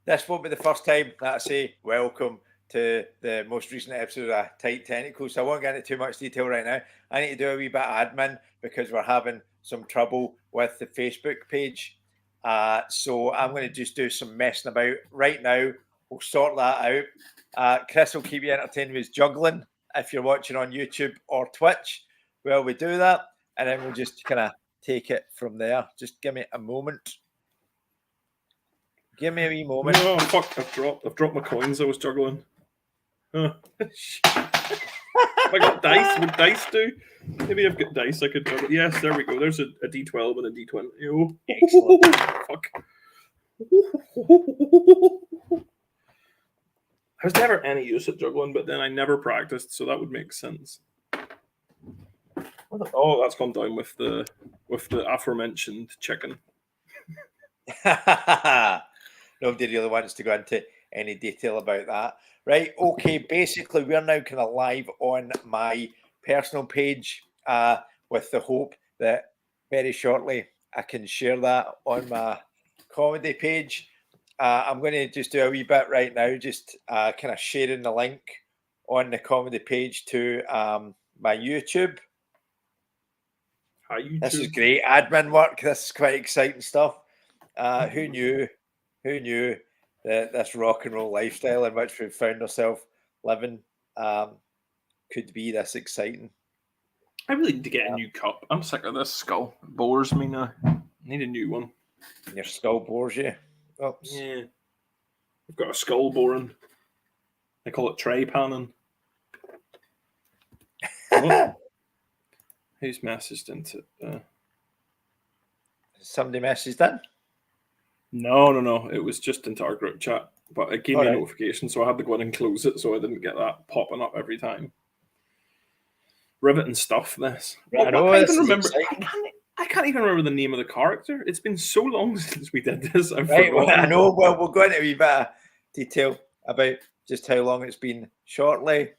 this won't be the first time that I say welcome to the most recent episode of Tight Tentacles. So I won't get into too much detail right now. I need to do a wee bit of admin because we're having some trouble with the Facebook page. So I'm going to just do some messing about right now. We'll sort that out. Chris will keep you entertained with his juggling if you're watching on YouTube or Twitch. Well, we do that, and then we'll just kind of take it from there. Just give me a moment. Give me a wee moment. Oh, fuck, I've dropped my coins I was juggling. I got dice. Would dice do? Maybe I've got dice I could juggle. Yes, there we go. There's a D12 and a D20. Oh, excellent. Fuck. I was never any use at juggling, but then I never practiced, so that would make sense. Oh, that's gone down with the aforementioned chicken. Nobody really wants to go into any detail about that. Right, okay, basically we're now kind of live on my personal page with the hope that very shortly I can share that on my comedy page. I'm going to just do a wee bit right now, just kind of sharing the link on the comedy page to my YouTube. Hi, YouTube. This is great admin work. This is quite exciting stuff. Who knew that this rock and roll lifestyle in which we've found ourselves living could be this exciting? I really need to get a new cup. I'm sick of this skull. It bores me now. I need a new one. Your skull bores you? Oops. Yeah. I've got a skull boring. I call it tray panning. Oh. Who's messaged into Somebody messaged in? No. It was just into our group chat. But it gave me a notification, so I had to go in and close it so I didn't get that popping up every time. Riveting stuff, this. I know, I can't even remember the name of the character. It's been so long since we did this. I know. Well, we'll go into a wee bit of detail about just how long it's been shortly.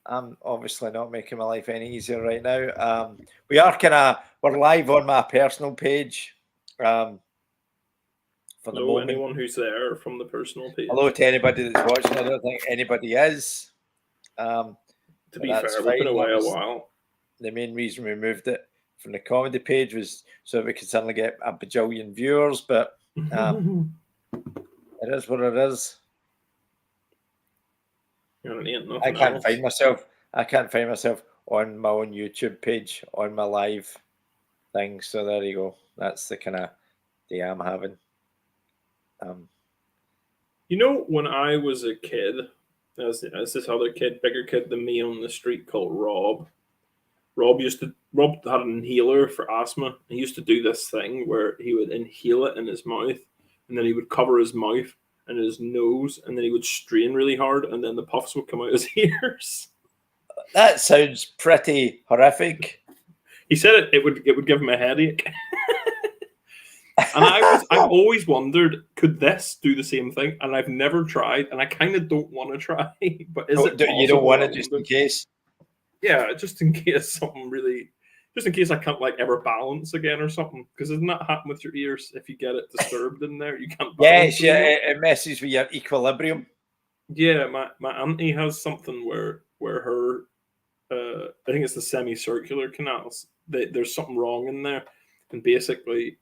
I'm obviously not making my life any easier right now. We're live on my personal page. For the moment. Anyone who's there from the personal page. Hello to anybody that's watching. I don't think anybody is. To be fair, we've been away a while. The main reason we moved it from the comedy page was so we could suddenly get a bajillion viewers, but it is what it is. I can't find myself on my own YouTube page on my live thing. So there you go. That's the kind of day I'm having. When I was a kid, as this other kid, bigger kid than me on the street called Rob. Rob had an inhaler for asthma. He used to do this thing where he would inhale it in his mouth, and then he would cover his mouth and his nose, and then he would strain really hard, and then the puffs would come out his ears. That sounds pretty horrific. He said it would give him a headache. And I've always wondered, could this do the same thing? And I've never tried, and I kind of don't want to try. But is it possible? You don't want it just in case? Yeah, just in case just in case I can't ever balance again or something. Because doesn't that happen with your ears? If you get it disturbed in there, you can't balance. Yeah, it messes with your equilibrium. Yeah, my auntie has something where her, I think it's the semicircular canals. There's something wrong in there, and basically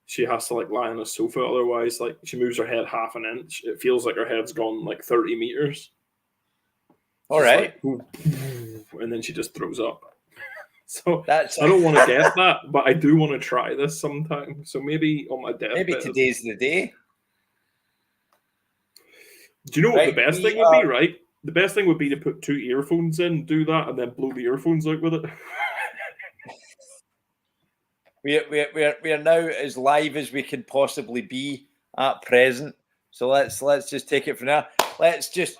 she has to lie on a sofa. Otherwise, she moves her head half an inch, it feels like her head's gone 30 meters. All right. And then she just throws up. So I don't want to get that, but I do want to try this sometime. So maybe on my deathbed. Maybe today's the day. Do you know what the best thing would be, right? The best thing would be to put 2 earphones in, do that, and then blow the earphones out with it. We're now as live as we can possibly be at present. So let's just take it from there. Let's just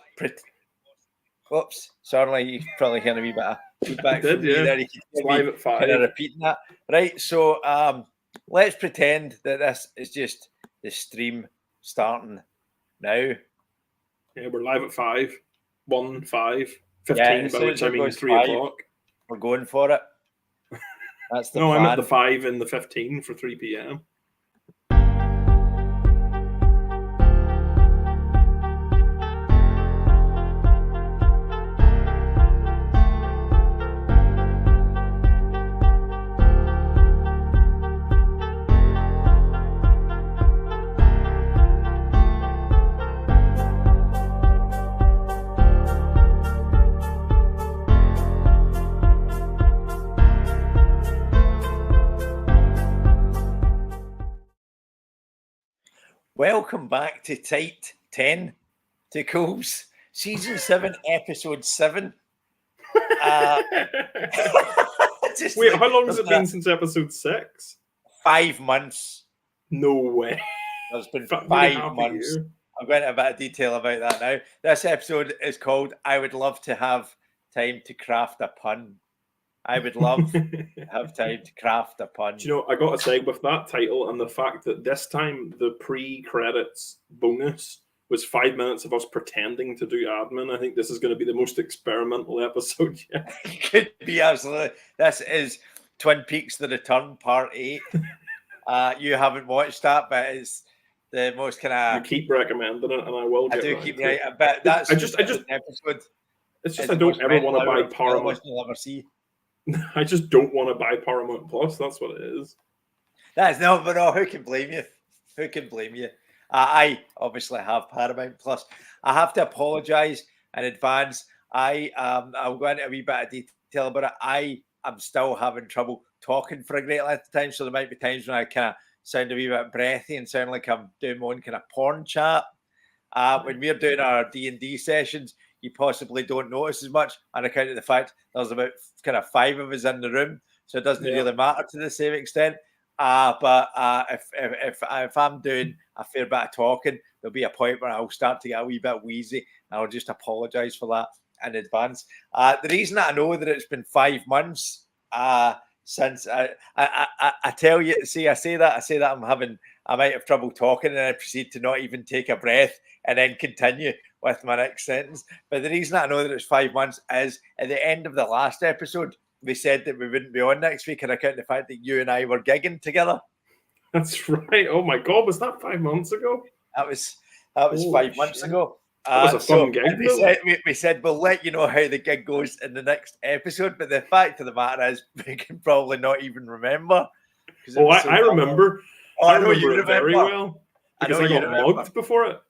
Whoops, sorry, you probably heard a wee bit of feedback from me there. You it's live at 5. Kind of repeating that. Right, so let's pretend that this is just the stream starting now. Yeah, we're live at 5. 1, 5, 15, by which I mean 3 o'clock. We're going for it. That's the No, plan. I'm at the 5 and the 15 for 3 p.m. Welcome back to Tight 10 Tacles, Season 7, Episode 7. Just Wait, like, how long has there's it been since episode 6? 5 months. No way. There's been Nearly 5 half a months. year. I'm going into a bit of detail about that now. This episode is called I Would Love to Have Time to Craft a Pun. I would love to have time to craft a pun. Do you know, I got to say, with that title and the fact that this time the pre-credits bonus was 5 minutes of us pretending to do admin, I think this is going to be the most experimental episode yet. It could be, absolutely. This is Twin Peaks: The Return, Part 8. You haven't watched that, but it's the most kind of... You keep recommending it, and I will get I do around keep to right. it. But that's I just episode. It's just I don't ever want to buy Paramount. You'll ever see. I just don't want to buy Paramount Plus. That's what it is. That's no, but no. Who can blame you? Who can blame you? I obviously have Paramount Plus. I have to apologise in advance. I'll go into a wee bit of detail about it. I am still having trouble talking for a great length of time, so there might be times when I kind of sound a wee bit breathy and sound like I'm doing my own kind of porn chat. When we're doing our D&D sessions, you possibly don't notice as much on account of the fact there's about kind of 5 of us in the room, so it doesn't really matter to the same extent. But if I'm doing a fair bit of talking, there'll be a point where I'll start to get a wee bit wheezy, and I'll just apologise for that in advance. The reason that I know that it's been 5 months since I tell you, I say that I might have trouble talking, and I proceed to not even take a breath and then continue with my next sentence. But the reason I know that it's 5 months is at the end of the last episode, we said that we wouldn't be on next week on account of the fact that you and I were gigging together. That's right. Oh my God, was that 5 months ago? That was 5 months ago. That was a fun gig. We said we'll let you know how the gig goes in the next episode, but the fact of the matter is we can probably not even remember. Oh, I remember. Oh, I remember it very well because I got mugged before it.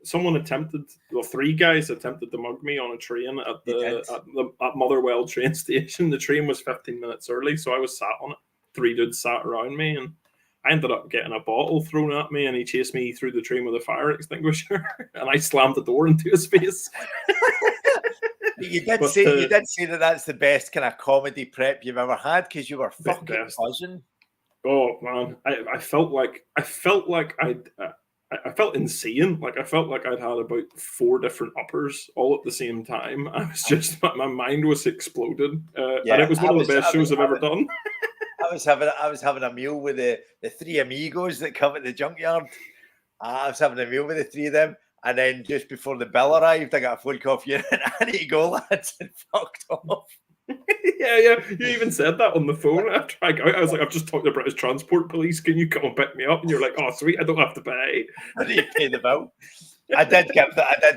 Someone attempted. Well, 3 guys attempted to mug me on a train at Motherwell train station. The train was 15 minutes early, so I was sat on it. 3 dudes sat around me, and I ended up getting a bottle thrown at me, and he chased me through the train with a fire extinguisher, and I slammed the door into his face. You did say that that's the best kind of comedy prep you've ever had because you were fucking buzzing. Oh man, I felt insane. Like I felt like I'd had about 4 different uppers all at the same time. I was just my mind was exploded, and it was one of the best shows I've ever done. I was having a meal with the 3 amigos that come at the junkyard. I was having a meal with the 3 of them, and then just before the bill arrived, I got a phone call from you, and I need to go, lads, and fucked off. Yeah. You even said that on the phone after I got out. I was like, I've just talked to British Transport Police. Can you come and pick me up? And you're like, oh, sweet, I don't have to pay. I need to pay the bill. I did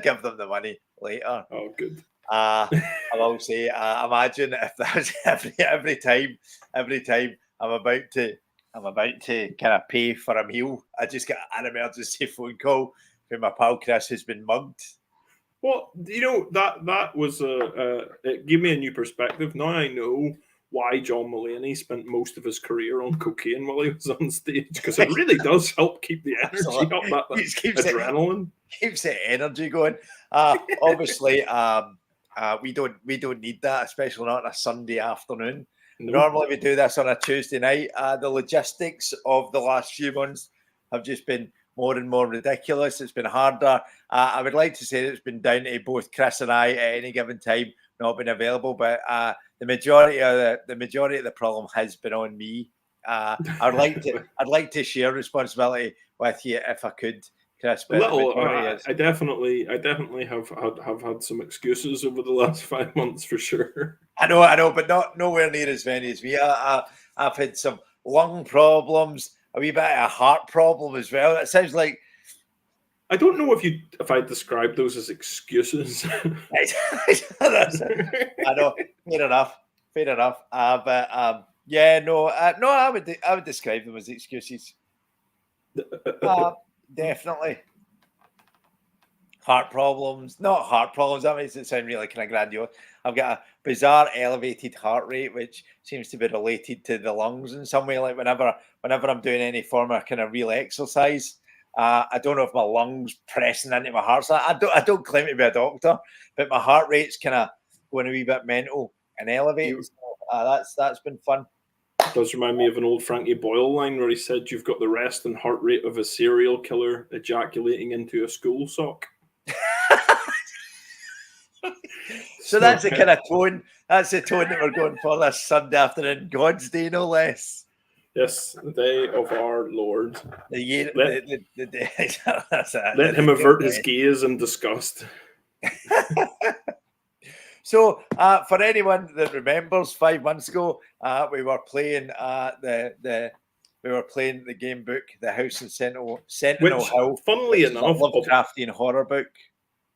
give them the money later. Oh, good. I will say, imagine if that was every time I'm about to kind of pay for a meal, I just get an emergency phone call from my pal Chris who's been mugged. Well, you know, that was it gave me a new perspective. Now I know why John Mulaney spent most of his career on cocaine while he was on stage, because it really does help keep the energy up, that adrenaline. Keeps the energy going. Obviously, we don't need that, especially not on a Sunday afternoon. Nope. Normally we do this on a Tuesday night. The logistics of the last few months have just been more and more ridiculous. It's been harder. I would like to say that it's been down to both Chris and I at any given time not being available, but the majority of the problem has been on me. I'd like to share responsibility with you if I could, Chris. But I definitely have had some excuses over the last 5 months for sure. I know, but nowhere near as many as me. I've had some lung problems, a wee bit of a heart problem as well. It sounds like, I don't know if I describe those as excuses. I know, fair enough. I would describe them as excuses. Definitely. Not heart problems. That makes it sound really kind of grandiose. I've got a bizarre elevated heart rate, which seems to be related to the lungs in some way. Like whenever I'm doing any form of kind of real exercise, I don't know if my lungs pressing into my heart. So I don't claim to be a doctor, but my heart rate's kind of going a wee bit mental and elevated. So, that's been fun. It does remind me of an old Frankie Boyle line where he said, "You've got the rest and heart rate of a serial killer ejaculating into a school sock." So that's the kind of tone. That's the tone that we're going for this Sunday afternoon, God's Day, no less. Yes, the day of our Lord. The year, let the day. Let him avert his gaze in disgust. So, for anyone that remembers, 5 months ago, we were playing the game book, The House in Sentinel Hill, funnily enough, Lovecraftian horror book.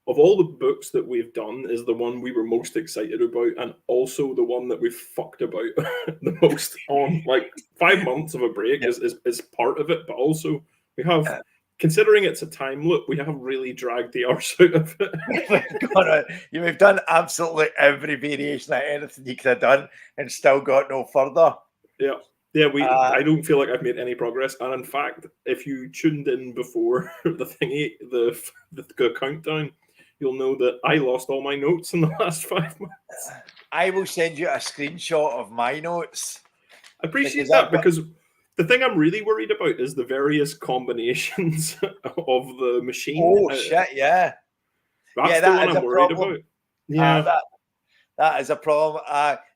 Of all the books that we've done, is the one we were most excited about, and also the one that we've fucked about the most on. Like 5 months of a break is part of it, but also we have, considering it's a time loop, we have really dragged the arse out of it. We've done absolutely every variation of anything you could have done and still got no further. Yeah. I don't feel like I've made any progress. And in fact, if you tuned in before the countdown, you'll know that I lost all my notes in the last 5 months. I will send you a screenshot of my notes. I appreciate that because the thing I'm really worried about is the various combinations of the machine. Oh, shit, yeah. That's the one I'm worried about. Yeah. That is a problem.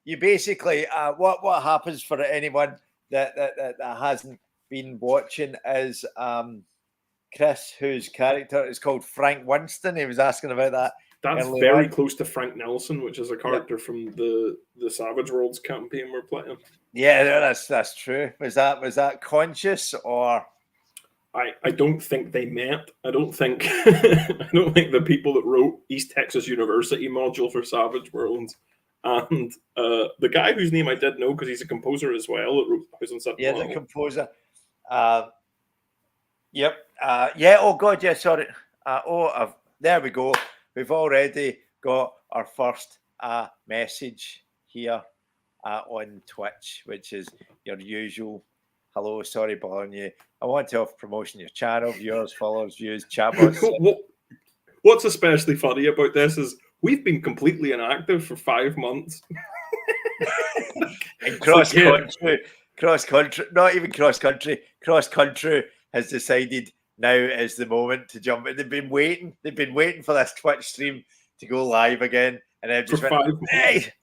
You basically, what happens for anyone that hasn't been watching is Chris, whose character is called Frank Winston. He was asking about that. That's very close to Frank Nelson, which is a character from the Savage Worlds campaign we're playing. Yeah, that's true. Was that conscious or? I don't think they met. I don't think the people that wrote East Texas University module for Savage Worlds and the guy whose name I did know because he's a composer as well that wrote House on Sentinel Hill. Yeah, the composer. Yep. Yeah. Oh God. Yeah. Sorry. There we go. We've already got our first message here on Twitch, which is your usual. Hello, sorry bothering you. I want to offer promotion your channel, viewers, followers, views, chatbots. What's especially funny about this is we've been completely inactive for 5 months. And cross country, not even cross country has decided now is the moment to jump in. They've been waiting for this Twitch stream to go live again, and I've just hey!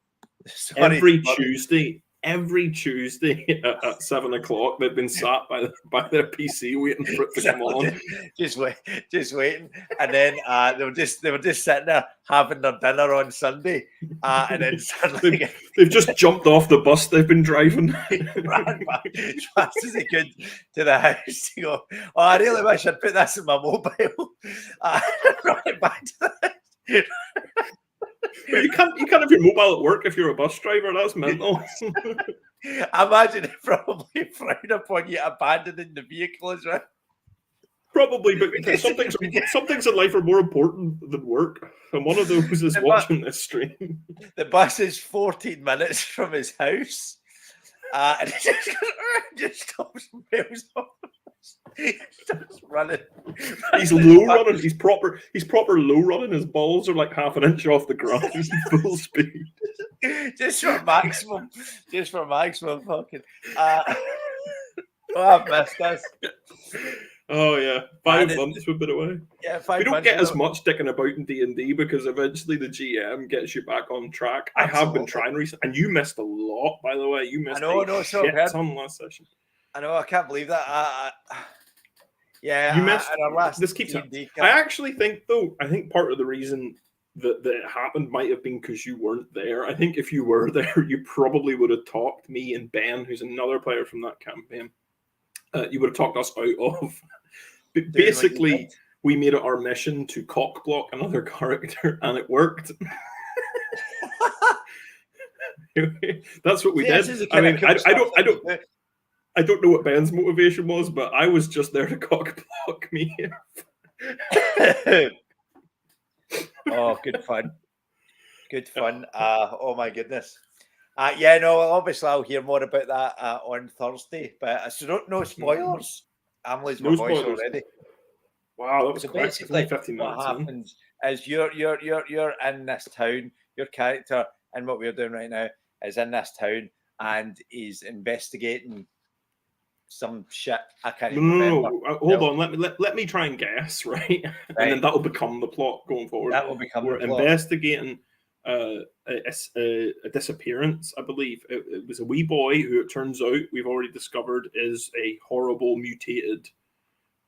Every Tuesday at 7 o'clock, they've been sat by their PC waiting for it to come on. Just waiting, and then they were just sitting there having their dinner on Sunday, and then suddenly they've just jumped off the bus they've been driving, ran back as fast as they could to the house to go. Oh, I really wish I'd put this in my mobile. Right back to the house. You can't have your mobile at work if you're a bus driver. That's mental. I imagine they probably frown upon you abandoning the vehicle as well. Probably, but some things in life are more important than work, and one of those is watching this stream. The bus is 14 minutes from his house, and he just stops and bails off. He starts running. He's low running. He's proper low running. His balls are like half an inch off the ground. He's full speed. Just for maximum fucking. I've missed this. Oh yeah, 5 months we've been away. Yeah, 5 months. We don't get as much dicking about in D&D because eventually the GM gets you back on track. Absolutely. I have been trying recently, and you missed a lot, by the way. You missed a ton last session. I know. I can't believe that. Yeah, you missed. This keeps happening. I actually think, though, part of the reason that it happened might have been because you weren't there. I think if you were there, you probably would have talked me and Ben, who's another player from that campaign. You would have talked us out of. But basically, we made it our mission to cock block another character, and it worked. That's what we did. I mean, I don't know what Ben's motivation was, but I was just there to cock block me. Oh, good fun. Good fun. Oh my goodness. Yeah, no, obviously I'll hear more about that on Thursday, but no spoilers. I'm losing my voice already. Wow, that was So quick. It's only basically, 15 what minutes in. happens is you're in this town. Your character and what we're doing right now is in this town and he's investigating some shit. I can't No, even no, remember. no. Hold on. Let me try and guess, right? And Right, then that'll become the plot going forward. that will become the We're plot. investigating a disappearance, I believe. It was a wee boy who it turns out we've already discovered is a horrible mutated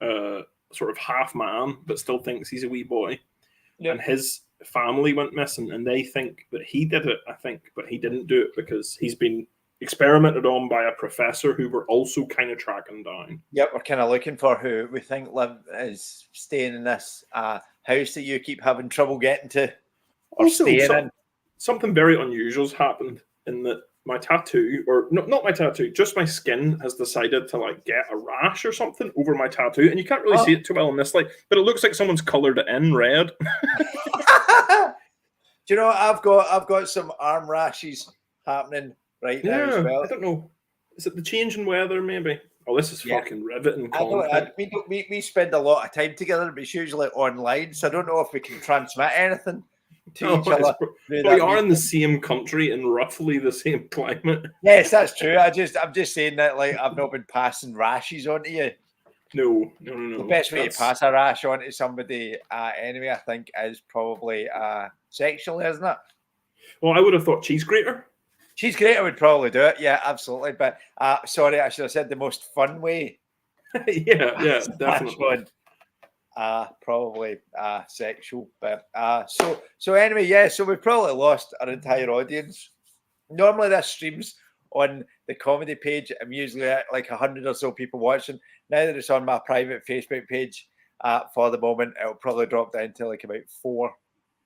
sort of half man, but still thinks he's a wee boy. Yep. And his family went missing, and they think that he did it, I think, but he didn't do it because he's been experimented on by a professor who we're also kind of tracking down. Yep, we're kind of looking for who we think is staying in this house that you keep having trouble getting to, or Also, staying in. something very unusual has happened in that my tattoo, or not my tattoo, just my skin has decided to like get a rash or something over my tattoo, and you can't really see it too well in this light, but it looks like someone's coloured it in red. Do you know what? I've got some arm rashes happening right now as well. I don't know. Is it the change in weather? Maybe. Oh, this is fucking riveting content. We spend a lot of time together, but it's usually online, so I don't know if we can transmit anything to each other. We are in the same country in roughly the same climate. Yes, that's true. I'm just saying that like I've not been passing rashes on to you. No. The best way to pass a rash on to somebody anyway, I think, is probably sexually, isn't it? Well, I would have thought cheese grater. Cheese grater would probably do it, yeah, absolutely. But sorry, I should have said the most fun way. yeah, definitely. Probably sexual, but so anyway, yeah. So we've probably lost our entire audience. Normally, this streams on the comedy page. I'm usually at like 100 or so people watching. Now that it's on my private Facebook page, for the moment, it'll probably drop down to like about 4.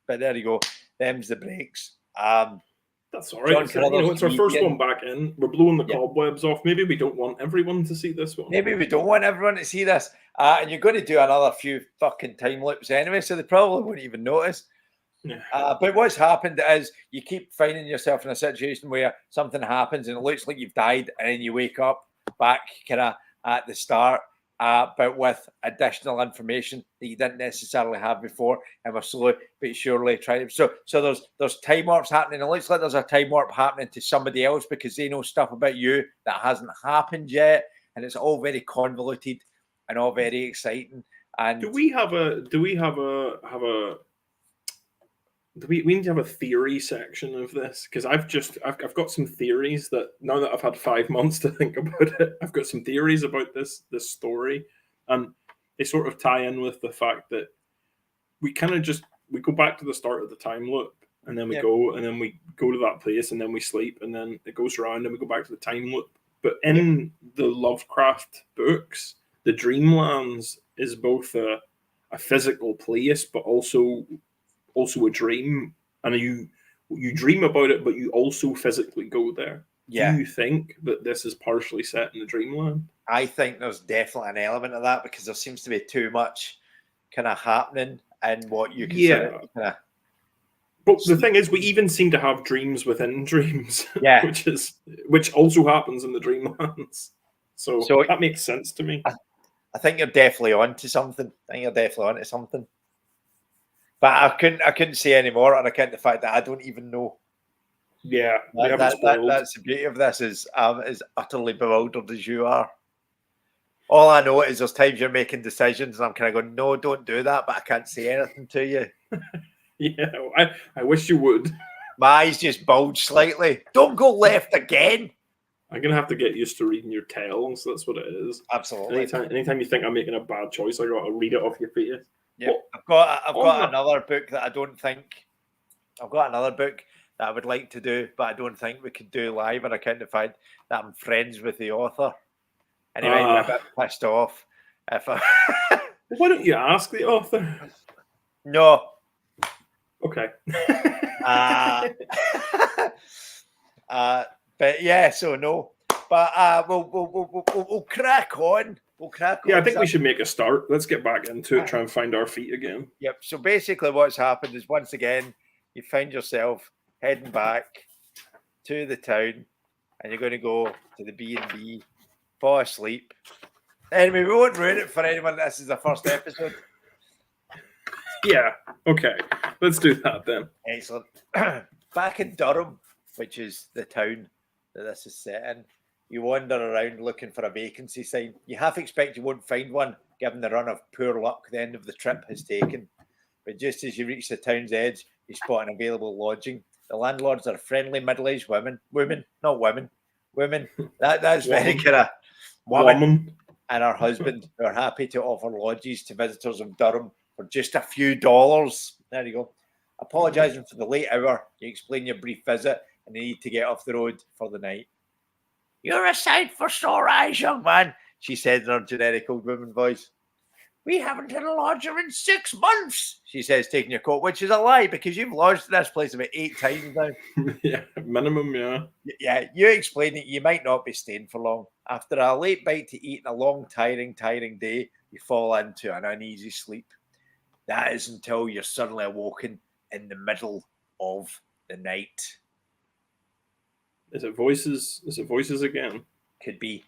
But there you go. Them's the breaks. That's all right. It's our first one back in. We're blowing the cobwebs off. Maybe we don't want everyone to see this one. Maybe we don't want everyone to see this. And you're going to do another few fucking time loops anyway, so they probably won't even notice. Yeah. But what's happened is you keep finding yourself in a situation where something happens and it looks like you've died, and then you wake up back kind of at the start, but with additional information that you didn't necessarily have before, and we're slowly but surely trying to. So there's time warps happening. It looks like there's a time warp happening to somebody else because they know stuff about you that hasn't happened yet, and it's all very convoluted and all very exciting. And we need to have a theory section of this? Because I've got some theories that now that I've had 5 months to think about it, I've got some theories about this story, and they sort of tie in with the fact that we kind of we go back to the start of the time loop, and then we go to that place, and then we sleep, and then it goes around, and we go back to the time loop. But in the Lovecraft books, the Dreamlands is both a physical place, but also a dream, and you dream about it, but you also physically go there. Do you think that this is partially set in the Dreamland? I think there's definitely an element of that because there seems to be too much kind of happening and what you consider But the thing is, we even seem to have dreams within dreams, which also happens in the Dreamlands. So that makes sense to me. I think you're definitely onto something. But I couldn't say any more on account of the fact that I don't even know. Yeah, that's the beauty of this is as utterly bewildered as you are. All I know is there's times you're making decisions and I'm kind of going, no, don't do that, but I can't say anything to you. Yeah, I wish you would. My eyes just bulge slightly. Don't go left again. I'm gonna have to get used to reading your tales. That's what it is. Absolutely. Anytime you think I'm making a bad choice, I gotta read it off your face. Yeah, I've got another book that I've got another book that I would like to do, but I don't think we could do live on account of the fact that I'm friends with the author, and he might be a bit pissed off if I. Why don't you ask the author? No. Okay. But yeah, so no. But we'll crack on. Yeah, I think we should make a start. Let's get back into it, try and find our feet again. Yep. So basically what's happened is once again, you find yourself heading back to the town and you're going to go to the B&B, fall asleep. Anyway, we won't ruin it for anyone. This is the first episode. Yeah. Okay. Let's do that then. Excellent. Back in Durham, which is the town that this is set in, you wander around looking for a vacancy sign. You half expect you won't find one, given the run of poor luck the end of the trip has taken. But just as you reach the town's edge, you spot an available lodging. The landlords are friendly middle-aged women, not women, women. That's very kind of woman and her husband who are happy to offer lodges to visitors of Durham for just a few dollars. There you go. Apologising for the late hour, you explain your brief visit and the need to get off the road for the night. You're a sight for sore eyes, young man, she said in her generic old woman voice. We haven't had a lodger in 6 months, she says, taking your coat, which is a lie because you've lodged in this place about 8 times now. Yeah, minimum, yeah. Yeah, you explain that you might not be staying for long. After a late bite to eat and a long, tiring day, you fall into an uneasy sleep. That is until you're suddenly awoken in the middle of the night. Is it voices? Is it voices again? Could be.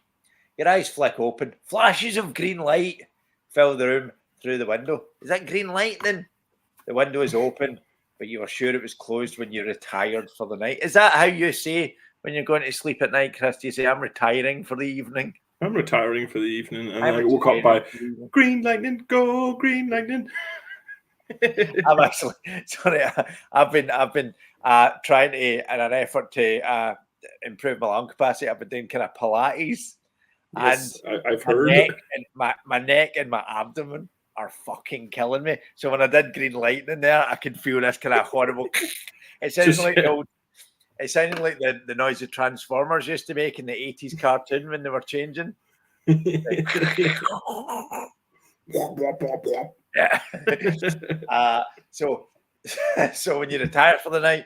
Your eyes flick open. Flashes of green light fill the room through the window. Is that green lightning? The window is open, but you were sure it was closed when you retired for the night. Is that how you say when you're going to sleep at night, Chris? Do you say, I'm retiring for the evening? I'm retiring for the evening, and I woke up by green lightning, go green lightning. I'm actually sorry. I've been trying to, in an effort to improve my lung capacity. I've been doing kind of Pilates. Yes, and I've my heard. Neck and my neck and my abdomen are fucking killing me. So when I did green lightning there, I could feel this kind of horrible. It sounds like the old. It sounded like the noise the Transformers used to make in the 80s cartoon when they were changing. Yeah. So when you retire for the night,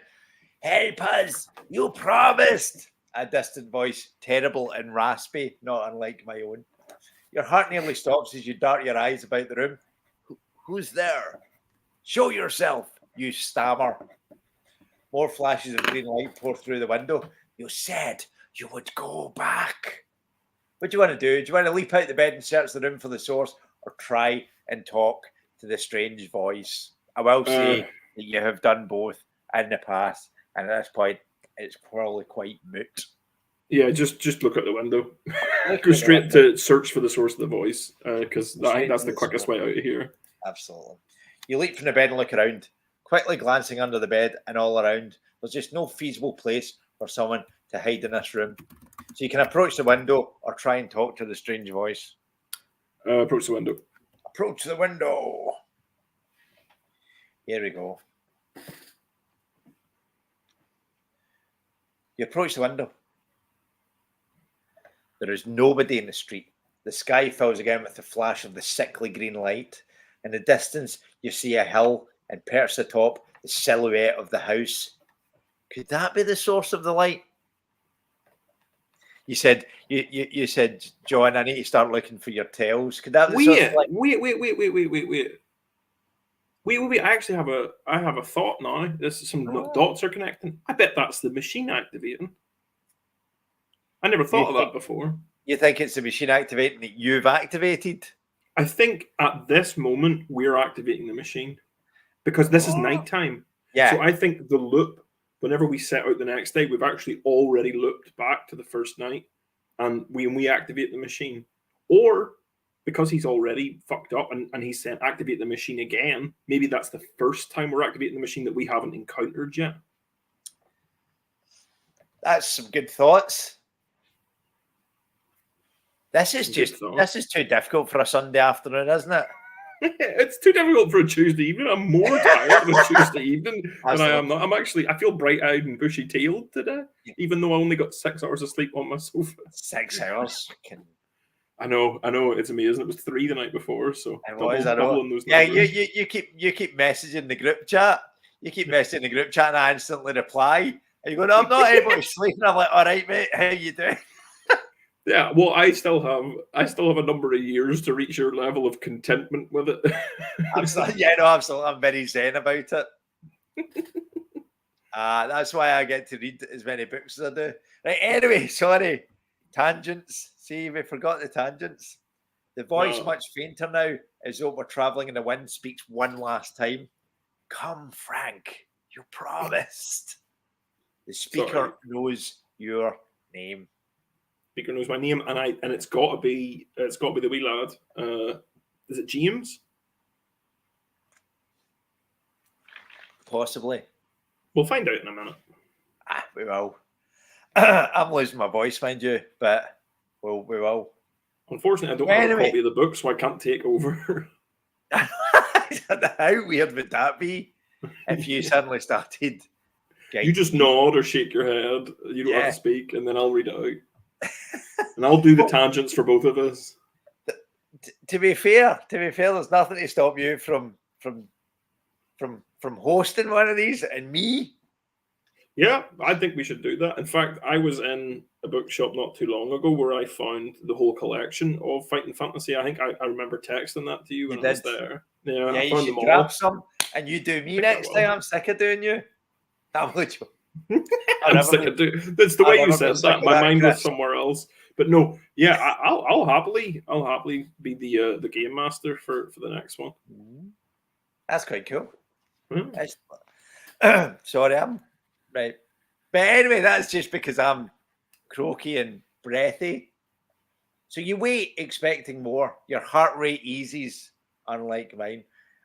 hey Puzz, you promised. A distant voice, terrible and raspy, not unlike my own. Your heart nearly stops as you dart your eyes about the room. Who's there? Show yourself, you stammer. More flashes of green light pour through the window. You said you would go back. What do you want to do? Do you want to leap out the bed and search the room for the source, or try and talk to the strange voice? I will say that you have done both in the past, and at this point, it's probably quite moot. Yeah, just look out the window. Go straight to search for the source of the voice, because I think that's the quickest way out of here. Absolutely. You leap from the bed and look around, quickly glancing under the bed and all around. There's just no feasible place for someone to hide in this room. So you can approach the window or try and talk to the strange voice. Approach the window. Approach the window. Here we go. You approach the window. There is nobody in the street. The sky fills again with the flash of the sickly green light. In the distance, you see a hill, and perched atop, the silhouette of the house. Could that be the source of the light? You said, you said, John, I need to start looking for your tails. Could that be the source of the light? Wait. I have a thought now. Some dots are connecting. I bet that's the machine activating. I never thought of that before. You think it's the machine activating that you've activated? I think at this moment we're activating the machine because this is nighttime. Yeah. So I think the loop, whenever we set out the next day, we've actually already looped back to the first night, and we activate the machine. Or because he's already fucked up and he's saying activate the machine again, maybe that's the first time we're activating the machine that we haven't encountered yet. That's some good thoughts. This is too difficult for a Sunday afternoon, isn't it? It's too difficult for a Tuesday evening. I'm more tired on a Tuesday evening than I am not. I feel bright-eyed and bushy-tailed today, even though I only got 6 hours of sleep on my sofa. 6 hours? I know, it's amazing. It was 3 the night before, so doubling those numbers. You keep messaging the group chat. You keep messaging the group chat, and I instantly reply. And you go, no, I'm not able to sleep. And I'm like, all right, mate, how you doing? Yeah, well, I still have a number of years to reach your level of contentment with it. Absolutely. I'm very zen about it. That's why I get to read as many books as I do. Right, anyway, sorry. Tangents. See, we forgot the tangents. The voice No. much fainter now, as though we're travelling in the wind, speaks one last time. Come, Frank, you promised. The speaker Sorry. knows your name. Speaker knows my name, and it's got to be the wee lad. Is it James? Possibly. We'll find out in a minute. We will. I'm losing my voice, mind you, but we will. Unfortunately, I don't have a copy of the book, so I can't take over. How weird would that be if you suddenly started? You just nod or shake your head. You don't have to speak, and then I'll read it out. And I'll do the tangents for both of us. To be fair, there's nothing to stop you from hosting one of these and me. Yeah, I think we should do that. In fact, I was in a bookshop not too long ago where I found the whole collection of Fighting Fantasy. I think I remember texting that to you when I was there. Yeah, I you found should them all. grab some and you do me next time. I'm sick of doing you. I'm sick of doing. That's the way you said that. My mind was somewhere else. But no, yeah, I'll happily be the game master for the next one. That's quite cool. Sorry, I'm right. But anyway, that's just because I'm croaky and breathy. So you wait expecting more. Your heart rate eases, unlike mine,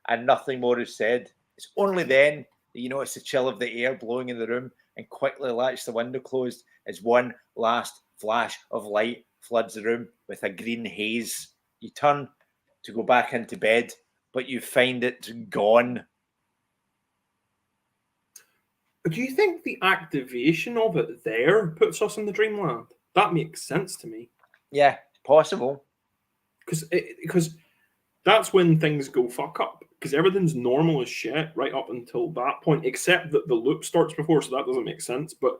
and nothing more is said. It's only then that you notice the chill of the air blowing in the room and quickly latch the window closed as one last flash of light floods the room with a green haze. You turn to go back into bed, but you find it gone. Do you think the activation of it there puts us in the dreamland? That makes sense to me. Yeah, it's possible. Because that's when things go fuck up. Because everything's normal as shit right up until that point, except that the loop starts before, so that doesn't make sense. But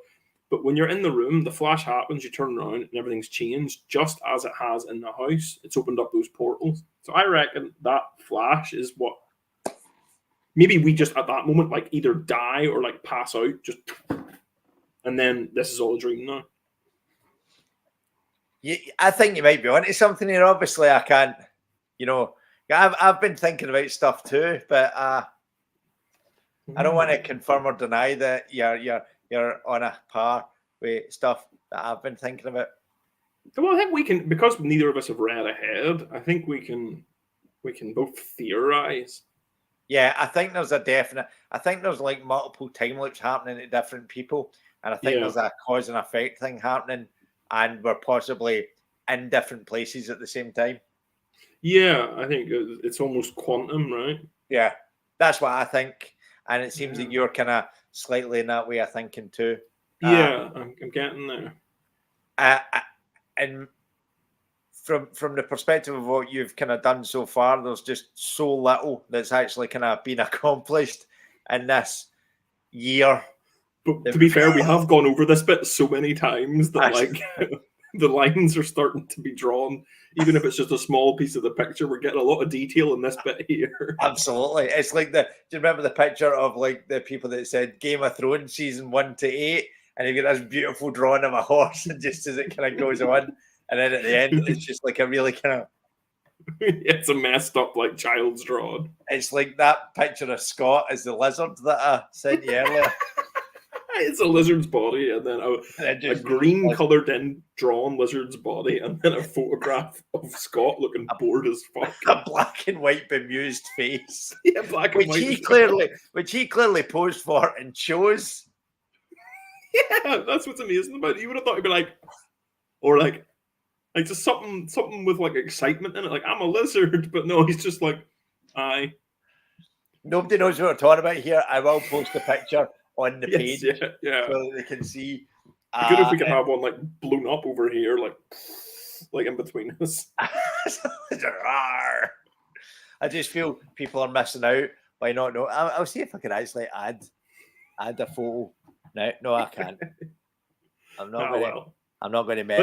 when you're in the room, the flash happens, you turn around, and everything's changed just as it has in the house. It's opened up those portals. So I reckon that flash is what... Maybe we just, at that moment, like, either die or, like, pass out, just... And then this is all a dream now. I think you might be onto something here. Obviously, I can't... I've been thinking about stuff too, but I don't want to confirm or deny that you're on a par with stuff that I've been thinking about. Well, I think we can, because neither of us have read ahead, I think we can both theorize. Yeah, I think there's like multiple time loops happening to different people, and I think there's a cause and effect thing happening, and we're possibly in different places at the same time. Yeah, I think it's almost quantum, right? Yeah, that's what I think, and it seems that you're kind of slightly in that way of thinking too. Yeah, I'm getting there. And from the perspective of what you've kind of done so far, there's just so little that's actually kind of been accomplished in this year. But to be fair, we have gone over this bit so many times that like the lines are starting to be drawn. Even if it's just a small piece of the picture, we're getting a lot of detail in this bit here. Absolutely. It's like do you remember the picture of like the people that said Game of Thrones season 1 to 8? And you get this beautiful drawing of a horse, and just as it kind of goes on, and then at the end, it's just like a really kind of... It's a messed up, like, child's drawing. It's like that picture of Scott as the lizard that I sent you earlier. It's a lizard's body, and then a green-coloured in drawn lizard's body, and then a photograph of Scott looking bored as fuck. A black and white bemused face. Yeah, black and white. Which he clearly posed for and chose. Yeah, that's what's amazing about it. You would have thought it'd be like, or like just something with like excitement in it. Like, I'm a lizard, but no, he's just like, aye. Nobody knows what we're talking about here. I will post a picture on the page yeah. so that they can see. Good if we can have one like blown up over here, like in between us. I just feel people are missing out by not knowing. I'll see if I can actually add a photo. No, I can't. I'm not going to.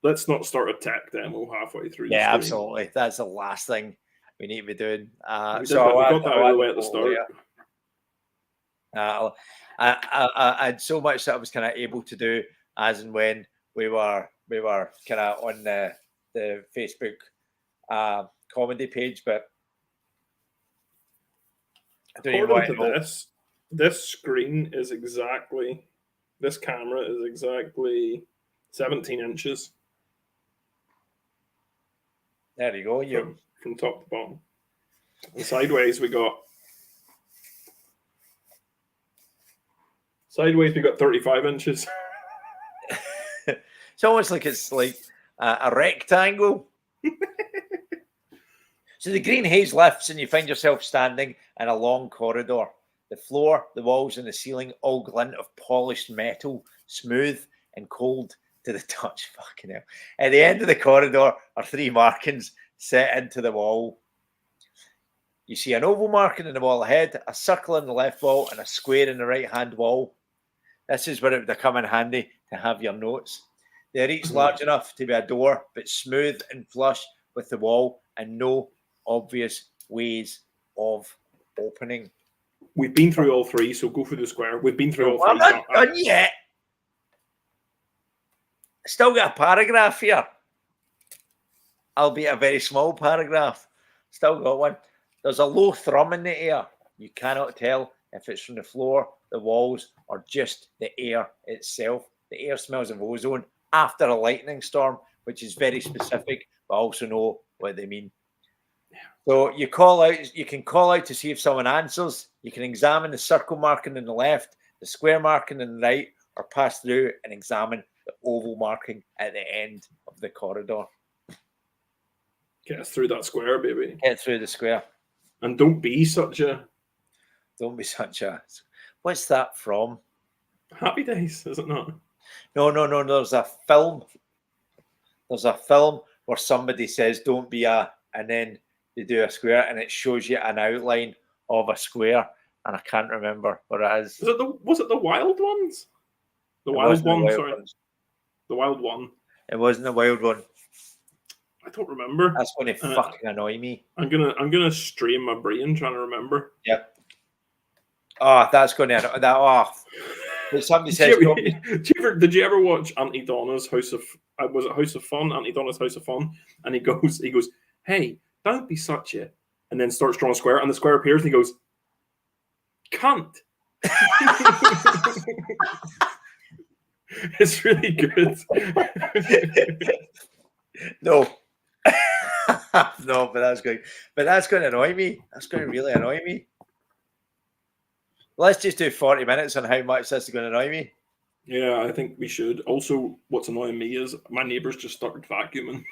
Let's not start a tech demo halfway through. Yeah, absolutely. That's the last thing we need to be doing. We got that out of the way at the start. I had so much that I was kind of able to do as and when we were kind of on the Facebook comedy page, but I don't even want According to to know. this screen is exactly, this camera is exactly 17 inches There you go. You from top to bottom. And sideways we got 35 inches. it's almost like it's like a rectangle. So the green haze lifts and you find yourself standing in a long corridor. The floor, the walls, and the ceiling all glint of polished metal, smooth and cold to the touch. Fucking hell. At the end of the corridor are 3 markings set into the wall. You see an oval marking in the wall ahead, a circle in the left wall, and a square in the right-hand wall. This is where it would come in handy to have your notes. They're each large enough to be a door, but smooth and flush with the wall and no obvious ways of opening. We've been through all 3, so go through the square. We've been through all 3. I'm not done yet. Still got a paragraph here. Albeit a very small paragraph. Still got one. There's a low thrum in the air. You cannot tell if it's from the floor, the walls, or just the air itself. The air smells of ozone after a lightning storm, which is very specific, but also know what they mean. So you call out. You can call out to see if someone answers. You can examine the circle marking in the left, the square marking in the right, or pass through and examine the oval marking at the end of the corridor. Get us through that square, baby. Get through the square. And don't be such a... Don't be such a... What's that from? Happy Days, is it not? No. There's a film. There's a film where somebody says, don't be a... And then they do a square and it shows you an outline of a square. And I can't remember what it is. Was it the Wild Ones? The Wild One, sorry. The Wild One. It wasn't the Wild One. I don't remember. That's going to fucking annoy me. I'm gonna strain my brain trying to remember. Yep. Oh, that's going to annoy that off. But somebody says, did you ever watch Auntie Donna's House of? Was it House of Fun? Auntie Donna's House of Fun, and he goes, "Hey, don't be such a," and then starts drawing a square, and the square appears, and he goes, "Cunt." It's really good. No. No, but that's going to annoy me. That's going to really annoy me. Let's just do 40 minutes on how much this is going to annoy me. Yeah, I think we should. Also, what's annoying me is my neighbours just started vacuuming.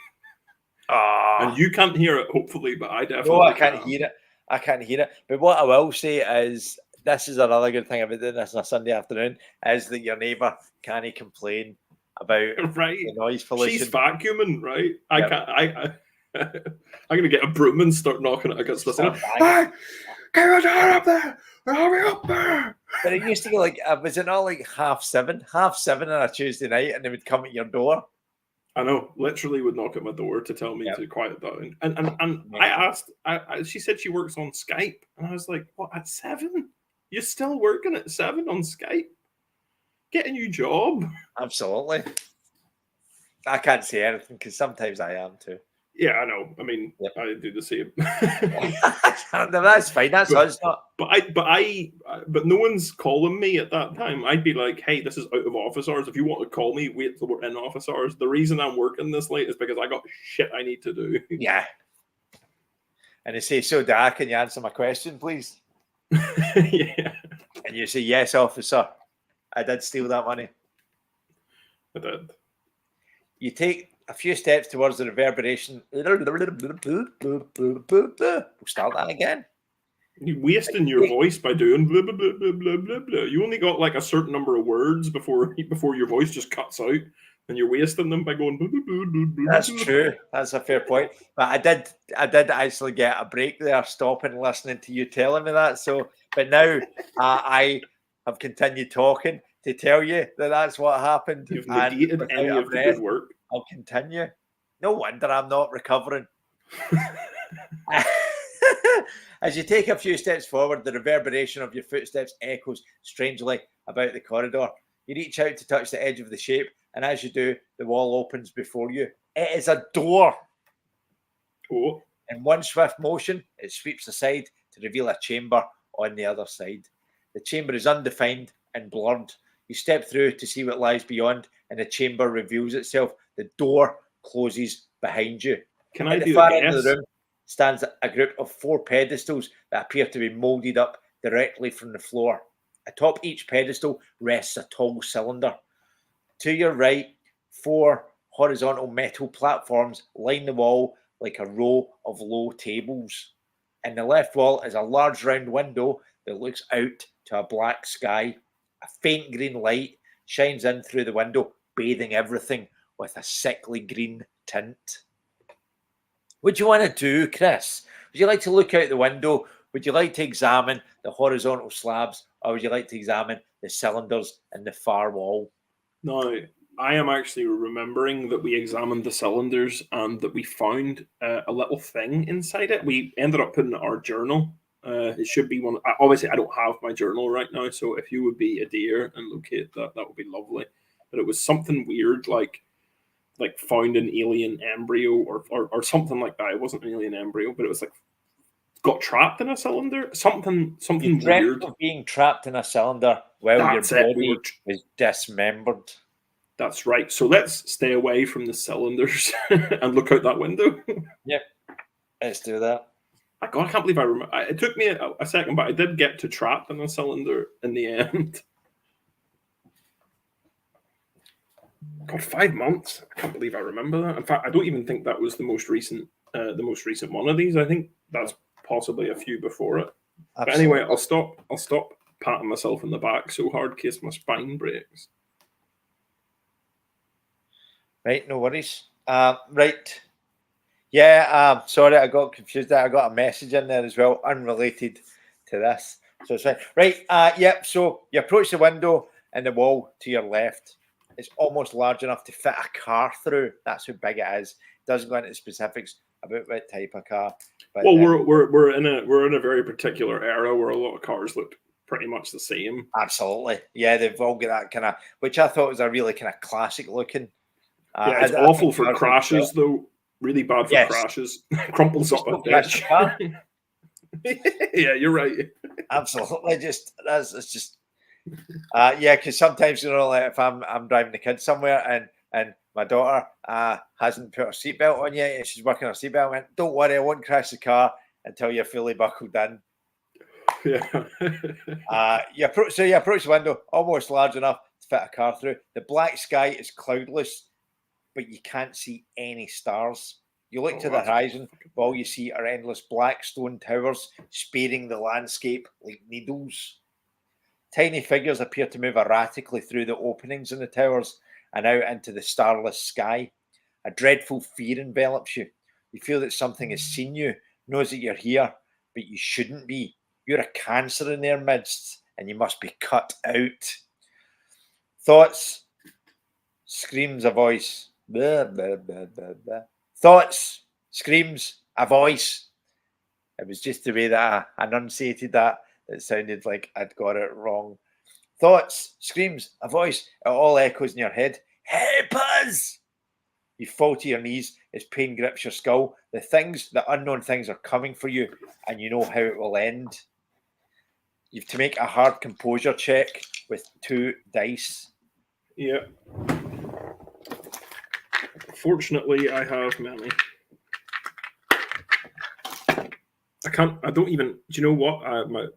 And you can't hear it, hopefully, but I definitely No, I can't hear it. I can't hear it. But what I will say is, this is another good thing about doing this on a Sunday afternoon, is that your neighbour can't complain about the noise pollution. She's vacuuming, right? Yep. I'm gonna get a broom and start knocking it against the door. Hey, get your door up there! Hurry up there! But it used to go like, was it not like 7:30? 7:30 on a Tuesday night, and they would come at your door. I know, literally would knock at my door to tell me to quiet down. And I asked, she said she works on Skype, and I was like, what, at 7? You're still working at 7 on Skype? Get a new job. Absolutely. I can't say anything because sometimes I am too. Yeah, I know. I mean, I do the same. No, that's fine. That's us. But no one's calling me at that time. I'd be like, hey, this is out of office hours. If you want to call me, wait till we're in office hours. The reason I'm working this late is because I got shit I need to do. Yeah. And they say, so Dad, can you answer my question, please? Yeah. And you say, yes, officer. I did steal that money. I did. You take a few steps towards the reverberation. We'll start that again. You're wasting your voice by doing blah, blah, blah, blah, blah, blah, blah. You only got like a certain number of words before your voice just cuts out, and you're wasting them by going blah, blah, blah, blah, blah. That's true. That's a fair point. But I did actually get a break there, stopping and listening to you telling me that. So, but now I have continued talking to tell you that that's what happened. You've negated any of the good work. I'll continue. No wonder I'm not recovering. As you take a few steps forward, the reverberation of your footsteps echoes strangely about the corridor. You reach out to touch the edge of the shape, and as you do, the wall opens before you. It is a door. Oh, In one swift motion, it sweeps aside to reveal a chamber on the other side. The chamber is undefined and blurred. You step through to see what lies beyond, and the chamber reveals itself. The door closes behind you. can I At the do a far end of guess? the room stands a group of 4 pedestals that appear to be moulded up directly from the floor. Atop each pedestal rests a tall cylinder. To your right, 4 horizontal metal platforms line the wall like a row of low tables. In the left wall is a large round window that looks out to a black sky. A faint green light shines in through the window, bathing everything with a sickly green tint. What do you want to do, Chris? Would you like to look out the window? Would you like to examine the horizontal slabs, or would you like to examine the cylinders in the far wall? Now, I am actually remembering that we examined the cylinders and that we found a little thing inside it. We ended up putting it in our journal. It should be one. Obviously, I don't have my journal right now, so if you would be a dear and locate that, that would be lovely. But it was something weird, like found an alien embryo or something like that. It wasn't an alien embryo, but it was like got trapped in a cylinder. Something You dreamt weird. of being trapped in a cylinder while That's your it. body was dismembered. That's right. So let's stay away from the cylinders and look out that window. Yep, let's do that. My God, I can't believe I remember. It took me a second, but I did get to trapped in a cylinder in the end. God, 5 months. I can't believe I remember that. In fact, I don't even think that was the most recent one of these. I think that's possibly a few before it. Absolutely. But anyway, I'll stop patting myself in the back so hard in case my spine breaks. Right, no worries. Right. Yeah, sorry, I got confused there. I got a message in there as well, unrelated to this. So it's fine. Right, yep, so you approach the window and the wall to your left. It's almost large enough to fit a car through. That's how big it is. It doesn't go into specifics about what type of car. But, well, we're in a very particular era where a lot of cars look pretty much the same. Absolutely. Yeah, they've all got that kind of, which I thought was a really kind of classic looking. Yeah, it's awful for crashes, though. Really bad for crashes. Crumples up a ditch. Yeah, you're right. Absolutely. It's just yeah, because sometimes, you know, like if I'm driving the kids somewhere and my daughter hasn't put her seatbelt on yet and she's working her seatbelt, I went, don't worry, I won't crash the car until you're fully buckled in. Yeah. You approach the window, almost large enough to fit a car through. The black sky is cloudless, but you can't see any stars. You look to the horizon, but all you see are endless black stone towers spearing the landscape like needles. Tiny figures appear to move erratically through the openings in the towers and out into the starless sky. A dreadful fear envelops you. You feel that something has seen you, knows that you're here, but you shouldn't be. You're a cancer in their midst, and you must be cut out. Thoughts, screams, a voice. Blah, blah, blah, blah, blah. Thoughts, screams, a voice. It was just the way that I enunciated that. It sounded like I'd got it wrong. Thoughts, screams, a voice. It all echoes in your head. Help us! You fall to your knees as pain grips your skull. The unknown things are coming for you, and you know how it will end. You have to make a hard composure check with 2 dice. Yeah. Fortunately, I have many. I don't even, do you know what?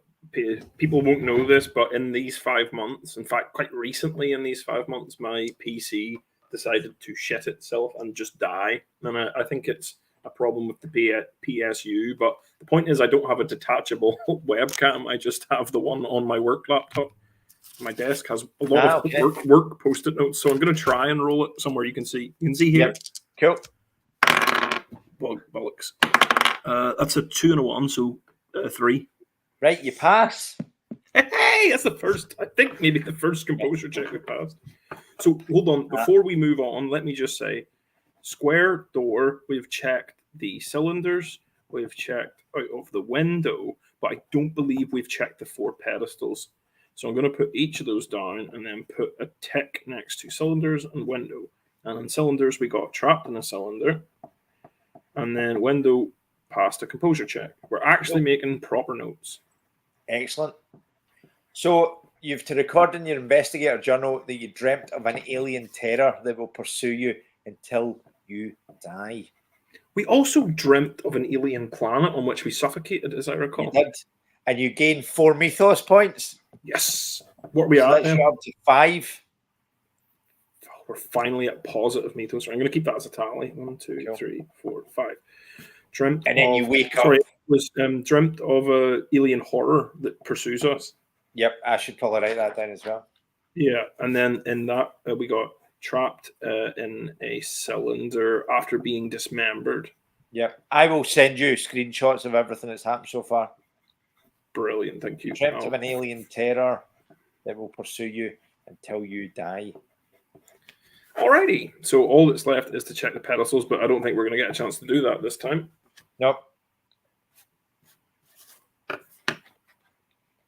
People won't know this, but in these 5 months, in fact, quite recently in these 5 months, my PC decided to shit itself and just die. And I think it's a problem with the PSU, but the point is I don't have a detachable webcam. I just have the one on my work laptop. My desk has a lot of work post-it notes, so I'm going to try and roll it somewhere you can see. You can see here. Yep. Cool. Bollocks. That's a 2 and a 1, so 3. Right, you pass. Hey, that's the first. I think maybe the first composure check we passed. So hold on, before we move on, let me just say, square door. We've checked the cylinders. We've checked out of the window, but I don't believe we've checked the 4 pedestals. So I'm going to put each of those down and then put a tick next to cylinders and window. And in cylinders, we got trapped in a cylinder. And then window passed a composure check. We're actually making proper notes. Excellent. So you've to record in your investigator journal that you dreamt of an alien terror that will pursue you until you die. We also dreamt of an alien planet on which we suffocated, as I recall. You did. And you gained 4 mythos points. Yes. What are we So at that's now? you up to 5. Oh, we're finally at positive mythos. I'm going to keep that as a tally. 1, 2, Cool. 3, 4, 5. Dreamt and then of, you wake sorry, up. Was dreamt of a alien horror that pursues us. Yep, I should probably write that down as well. Yeah, and then in that we got trapped in a cylinder after being dismembered. Yep, I will send you screenshots of everything that's happened so far. Brilliant, thank you. Dreamt of an alien terror that will pursue you until you die. Alrighty, so all that's left is to check the pedestals, but I don't think we're going to get a chance to do that this time. Nope.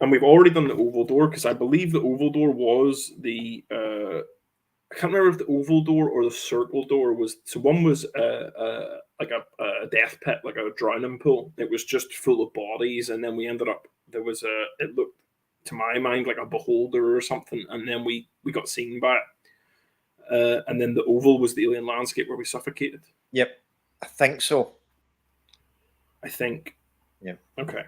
And we've already done the oval door because I believe the oval door was the. I can't remember if the oval door or the circle door was. So one was like a death pit, like a drowning pool. It was just full of bodies, and then we ended up. There was a. It looked, to my mind, like a beholder or something, and then we got seen by it. And then the oval was the alien landscape where we suffocated. Yep, I think so. I think. Yeah. Okay.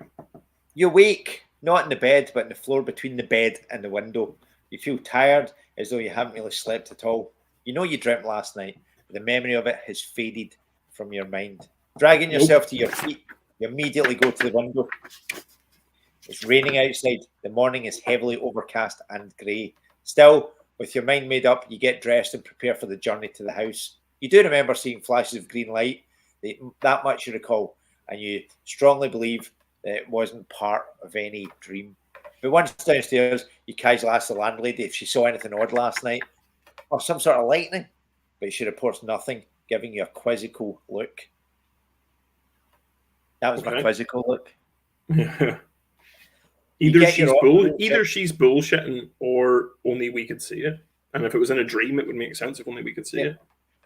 You wake, not in the bed, but in the floor between the bed and the window. You feel tired, as though you haven't really slept at all. You know you dreamt last night, but the memory of it has faded from your mind. Dragging yourself to your feet, you immediately go to the window. It's raining outside. The morning is heavily overcast and grey. Still, with your mind made up, you get dressed and prepare for the journey to the house. You do remember seeing flashes of green light, that much you recall, and you strongly believe that it wasn't part of any dream. But once downstairs, you casually ask the landlady if she saw anything odd last night or some sort of lightning, but she reports nothing, giving you a quizzical look. That was my quizzical look. Either she's bullshitting or only we could see it. And if it was in a dream, it would make sense if only we could see it.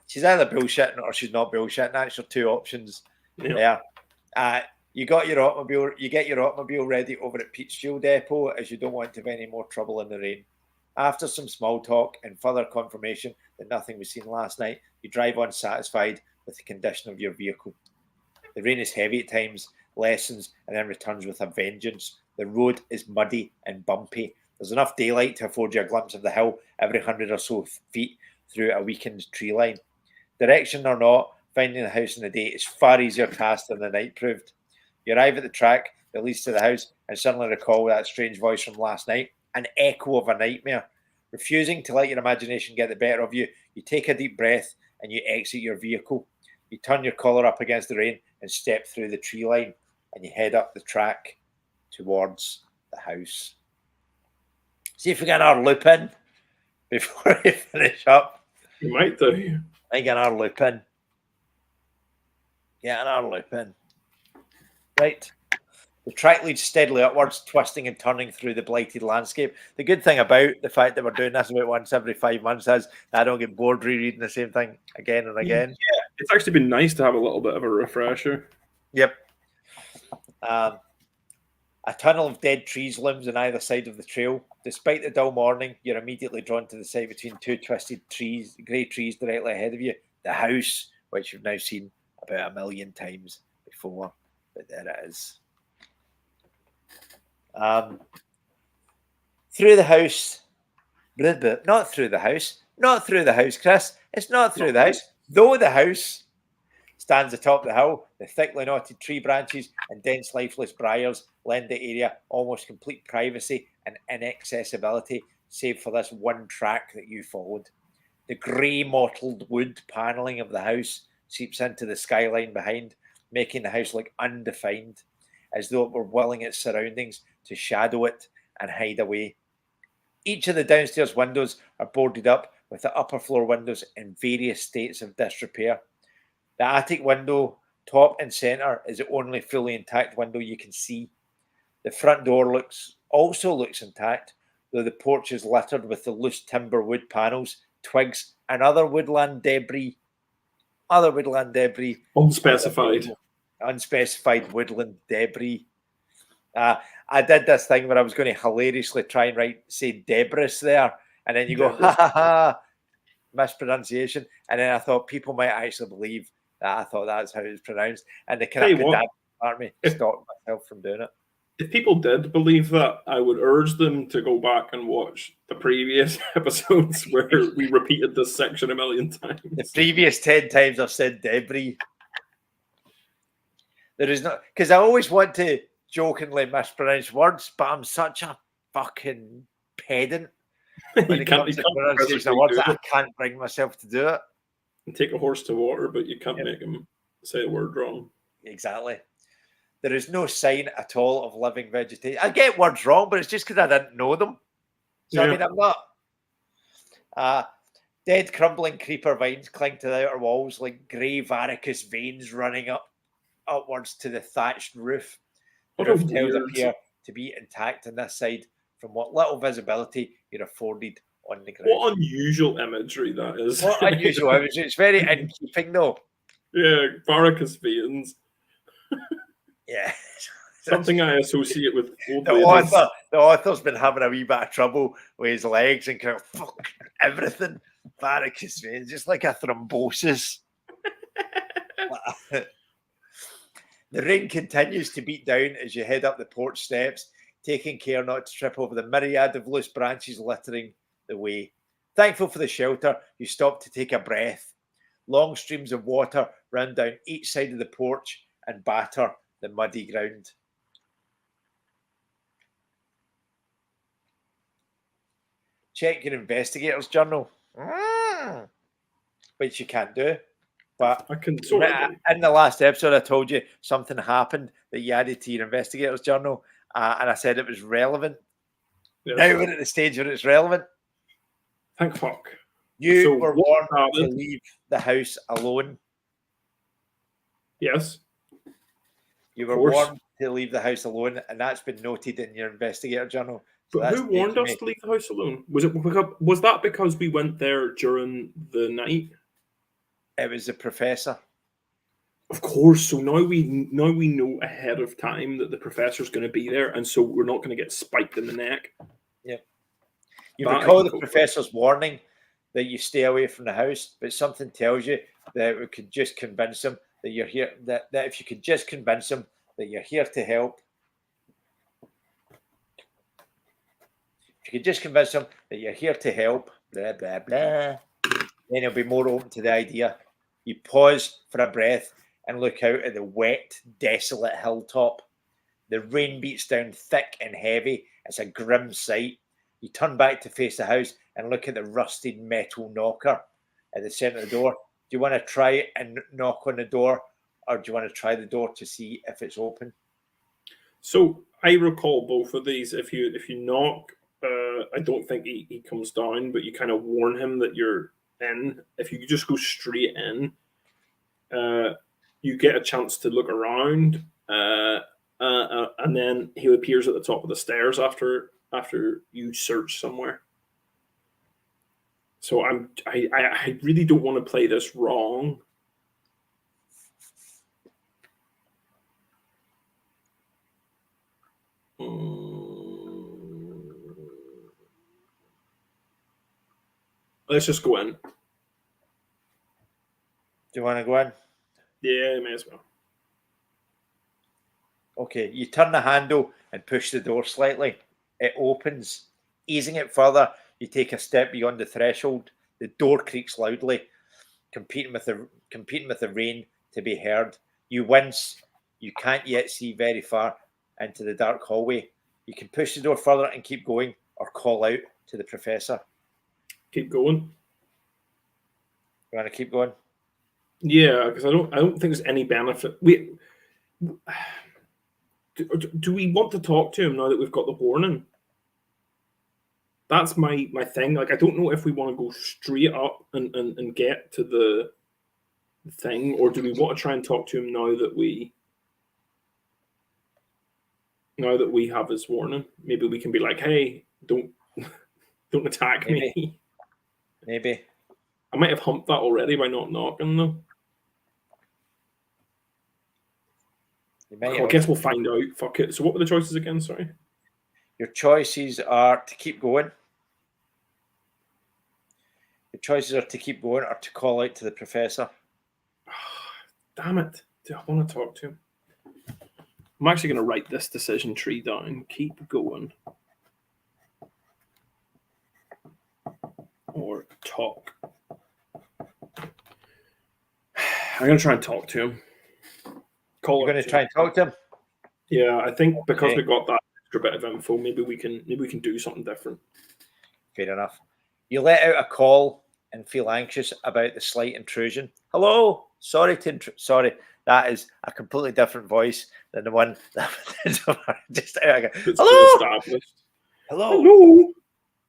She's either bullshitting or she's not bullshitting. That's your 2 options. Yeah. You get your automobile ready over at Pete's Fuel Depot, as you don't want to have any more trouble in the rain. After some small talk and further confirmation that nothing was seen last night, you drive on satisfied with the condition of your vehicle. The rain is heavy at times, lessens, and then returns with a vengeance. The road is muddy and bumpy. There's enough daylight to afford you a glimpse of the hill every 100 or so feet through a weakened tree line. Direction or not, finding the house in the day is far easier task than the night proved. You arrive at the track that leads to the house and suddenly recall that strange voice from last night, an echo of a nightmare. Refusing to let your imagination get the better of you, you take a deep breath and you exit your vehicle. You turn your collar up against the rain and step through the tree line, and you head up the track towards the house. See if we get our loop in before we finish up. You might do. I get our loop in. Get our loop in. Right. The track leads steadily upwards, twisting and turning through the blighted landscape. The good thing about the fact that we're doing this about once every 5 months is that I don't get bored rereading the same thing again and again. Yeah, it's actually been nice to have a little bit of a refresher. Yep. A tunnel of dead trees looms on either side of the trail. Despite the dull morning, you're immediately drawn to the site between 2 twisted trees, grey trees directly ahead of you. The house, which you've now seen about 1 million times before. But there it is. Through the house, not through the house, Chris. It's not through the house. Though the house stands atop the hill, the thickly knotted tree branches and dense lifeless briars lend the area almost complete privacy and inaccessibility, save for this one track that you followed. The grey mottled wood panelling of the house seeps into the skyline behind, making the house look undefined, as though it were willing its surroundings to shadow it and hide away. Each of the downstairs windows are boarded up, with the upper floor windows in various states of disrepair. The attic window, top and centre, is the only fully intact window you can see. The front door also looks intact, though the porch is littered with the loose timber wood panels, twigs, and other woodland debris. Unspecified. Unspecified woodland debris. I did this thing where I was going to hilariously try and say debris there, and then you go, Debris. ha ha ha, mispronunciation. And then I thought people might actually believe that I thought that's how it's pronounced. And the kind of pedantic part of me stopped myself from doing it. If people did believe that, I would urge them to go back and watch the previous episodes where we repeated this section a million times. The previous 10 times I've said debris. There is not, because I always want to jokingly mispronounce words, but I'm such a fucking pedant when it comes to pronunciation of words that I can't bring myself to do it. You take a horse to water, but you can't make him say a word wrong. Exactly. There is no sign at all of living vegetation. I get words wrong, but it's just because I didn't know them. So, I mean, I'm not. Dead, crumbling creeper vines cling to the outer walls like grey varicose veins running upwards to the thatched roof. The roof tails appear to be intact on this side from what little visibility you're afforded on the ground. What unusual imagery that is. What unusual imagery. It's very in keeping, though. Yeah, varicose veins. Yeah. Something I associate with old the author's been having a wee bit of trouble with his legs and kind of fuck everything. Varicose veins, just like a thrombosis. The rain continues to beat down as you head up the porch steps, taking care not to trip over the myriad of loose branches littering the way. Thankful for the shelter, you stop to take a breath. Long streams of water run down each side of the porch and batter the muddy ground. Check your investigator's journal, which you can't do. But I can sort of in the last episode, I told you something happened that you added to your investigator's journal, and I said it was relevant. Yes. Now we're at the stage where it's relevant. Thank fuck. You were warned to leave the house alone. Yes. You were warned to leave the house alone, and that's been noted in your investigator journal. So but who warned us to leave the house alone? Was that because we went there during the night? It was the professor. Of course. So now we know ahead of time that the professor's going to be there, and so we're not going to get spiked in the neck. Yeah. You recall the professor's warning that you stay away from the house, but something tells you that we could just convince him that you're here. That if you could just convince him that you're here to help. If you could just convince him that you're here to help, blah blah blah, then he'll be more open to the idea. You pause for a breath and look out at the wet, desolate hilltop. The rain beats down thick and heavy. It's a grim sight. You turn back to face the house and look at the rusted metal knocker at the centre of the door. Do you want to try and knock on the door, or do you want to try the door to see if it's open? So I recall both of these. If you knock, I don't think he comes down, but you kind of warn him that you're in. If you just go straight in, you get a chance to look around, and then he appears at the top of the stairs after you search somewhere. So I really don't want to play this wrong. Let's just go in. Do you want to go in? Yeah, may as well. Okay, you turn the handle and push the door slightly. It opens. Easing it further, you take a step beyond the threshold. The door creaks loudly, competing with the rain to be heard. You wince. You can't yet see very far into the dark hallway. You can push the door further and keep going, or call out to the professor. Keep going. You want to keep going? Yeah, because I don't think there's any benefit. Do we want to talk to him now that we've got the warning? That's my thing. Like, I don't know if we want to go straight up and get to the thing, or do we want to try and talk to him now that we have his warning? Maybe we can be like, hey, don't attack me. Maybe. I might have humped that already by not knocking, though. I guess we'll find out. Fuck it. So what were the choices again? Sorry. Your choices are to keep going. Your choices are to keep going or to call out to the professor. Damn it. I want to talk to him. I'm actually going to write this decision tree down. Keep going. Or talk. I'm going to try and talk to him. You're going to try and talk to him? Yeah, I think because we got that extra bit of info, maybe we can do something different. Fair enough. You let out a call and feel anxious about the slight intrusion. Hello, sorry, that is a completely different voice than the one that just hello, hello.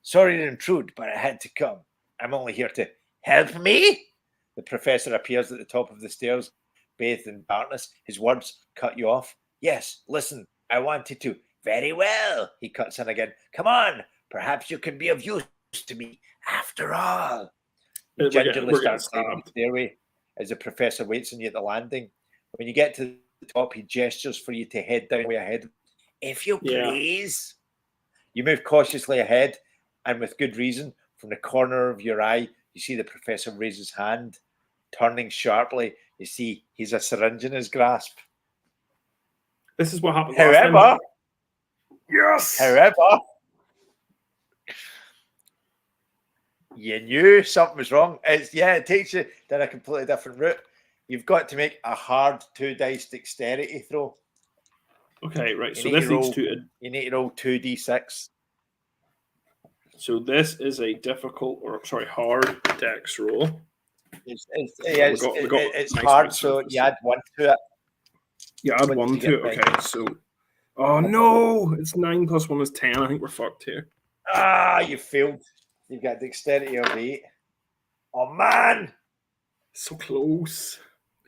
Sorry to intrude, but I had to come. I'm only here to help me. The professor appears at the top of the stairs, bathed in darkness. His words cut you off. Yes, listen, I wanted to. Very well. He cuts in again. Come on, perhaps you can be of use to me after all. You gingerly start climbing the stairway as the professor waits on you at the landing. When you get to the top, he gestures for you to head down way ahead. If you please. You move cautiously ahead, and with good reason. From the corner of your eye, you see the professor raise his hand. Turning sharply, you see he's a syringe in his grasp. This is what happened However, last time. Yes! However, you knew something was wrong. It takes you down a completely different route. You've got to make a hard 2-dice dexterity throw. Okay, right. So this needs to... You need to roll 2d6. So this is a hard dex roll. It's hard, so you add 1 to it. You add 1 to it. Okay, so... Oh, no! It's 9 plus 1 is 10. I think we're fucked here. You failed. You've got dexterity of 8. Oh, man! So close.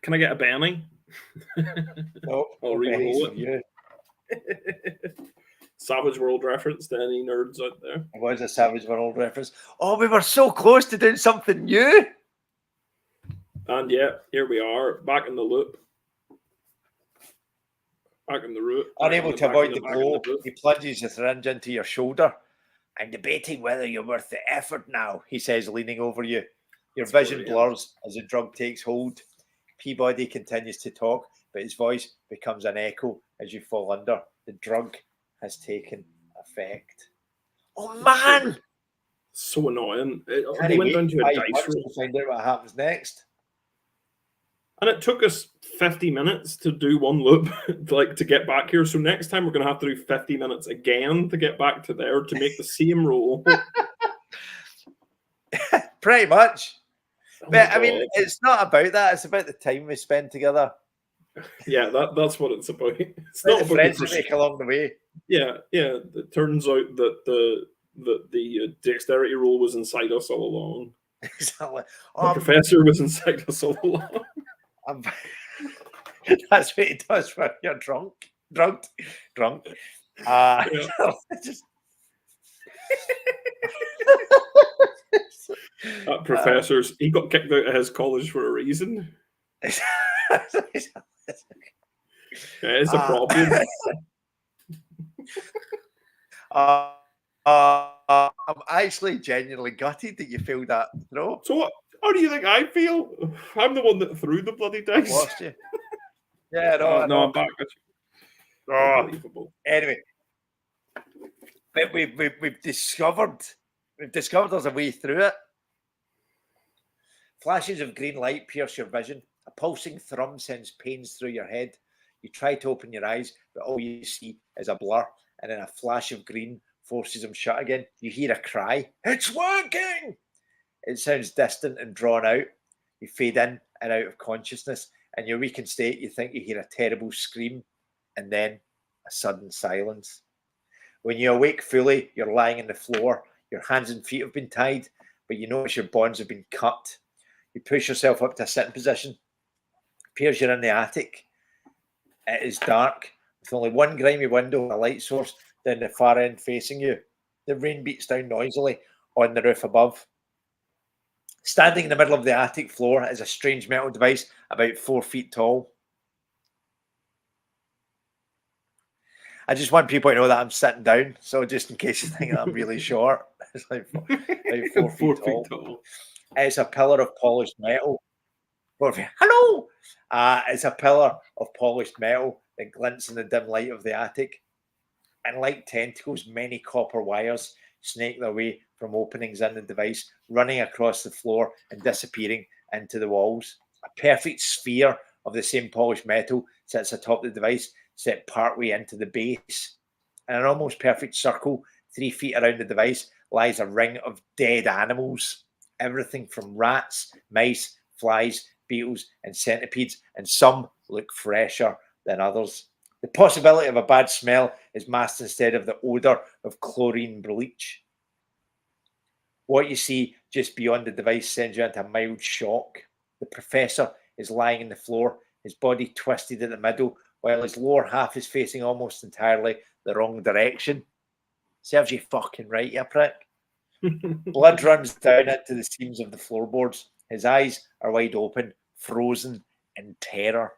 Can I get a Benny? No, I'll re-roll it. Savage World reference to any nerds out there. It was a Savage World reference. Oh, we were so close to doing something new. And yeah, here we are, back in the loop. Back in the route. Unable to avoid the blow, he plunges the syringe into your shoulder. I'm debating whether you're worth the effort now, he says, leaning over you. Your vision blurs as the drug takes hold. Peabody continues to talk, but his voice becomes an echo as you fall under. The drug has taken effect. Oh, man! So annoying. It went down to a dice roll to find out what happens next. And it took us 50 minutes to do one loop, to get back here. So next time we're going to have to do 50 minutes again to get back to there to make the same roll. Pretty much. But I mean, it's not about that. It's about the time we spend together. Yeah, that's what it's about. It's not the friends we make along the way. Yeah. It turns out that the dexterity roll was inside us all along. Exactly. The professor was inside us all along. That's what he does when you're drunk. Just... That professor's he got kicked out of his college for a reason. It's a problem. I'm actually genuinely gutted that you feel that. No. So what? How do you think I feel? I'm the one that threw the bloody dice. Lost you. Yeah, no, I'm back. Unbelievable. Anyway, but we've discovered there's a way through it. Flashes of green light pierce your vision. A pulsing thrum sends pains through your head. You try to open your eyes, but all you see is a blur, and then a flash of green forces them shut again. You hear a cry. It's working! It sounds distant and drawn out. You fade in and out of consciousness. In your weakened state, you think you hear a terrible scream, and then a sudden silence. When you awake fully, you're lying on the floor. Your hands and feet have been tied, but you notice your bonds have been cut. You push yourself up to a sitting position. It appears you're in the attic. It is dark, with only one grimy window and a light source down the far end facing you. The rain beats down noisily on the roof above. Standing in the middle of the attic floor is a strange metal device about 4 feet tall. I just want people to know that I'm sitting down, so just in case you think that I'm really short, it's like 4 feet tall. It's a pillar of polished metal. Hello! It's a pillar of polished metal that glints in the dim light of the attic. And like tentacles, many copper wires snake their way from openings in the device, running across the floor and disappearing into the walls. A perfect sphere of the same polished metal sits atop the device, set partway into the base. In an almost perfect circle, 3 feet around the device, lies a ring of dead animals. Everything from rats, mice, flies, beetles, and centipedes, and some look fresher than others. The possibility of a bad smell is masked instead of the odour of chlorine bleach. What you see just beyond the device sends you into a mild shock. The professor is lying on the floor, his body twisted at the middle, while his lower half is facing almost entirely the wrong direction. Serves you fucking right, you prick. Blood runs down into the seams of the floorboards. His eyes are wide open, frozen in terror.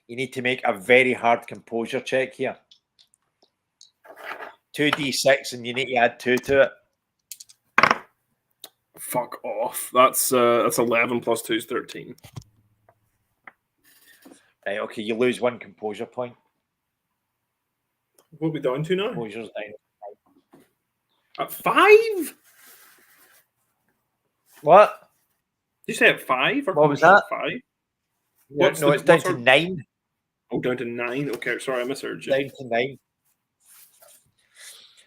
You need to make a very hard composure check here. 2d6, and you need to add 2 to it. Fuck off. That's 11 plus 2 is 13. Right, okay, you lose 1 composure point. What are we down to now? Composure's down. At 5? What? Did you say at 5? Or what was that? 5? No, it's down to 9. Oh, down to 9? Okay, sorry, I misheard you. Down to 9.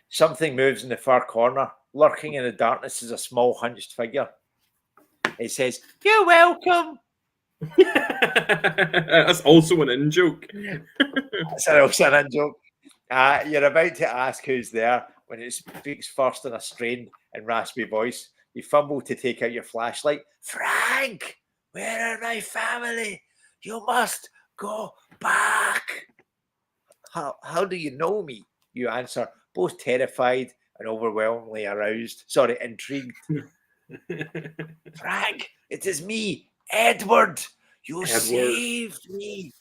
Something moves in the far corner. Lurking in the darkness is a small hunched figure. It says, "You're welcome." That's also an in-joke. That's also an in-joke. You're about to ask who's there when it speaks first in a strained and raspy voice. You fumble to take out your flashlight. "Frank, where are my family? You must go back." How do you know me? You answer, both terrified and overwhelmingly aroused. Sorry, intrigued. "Frank, it is me, Edward. You saved me."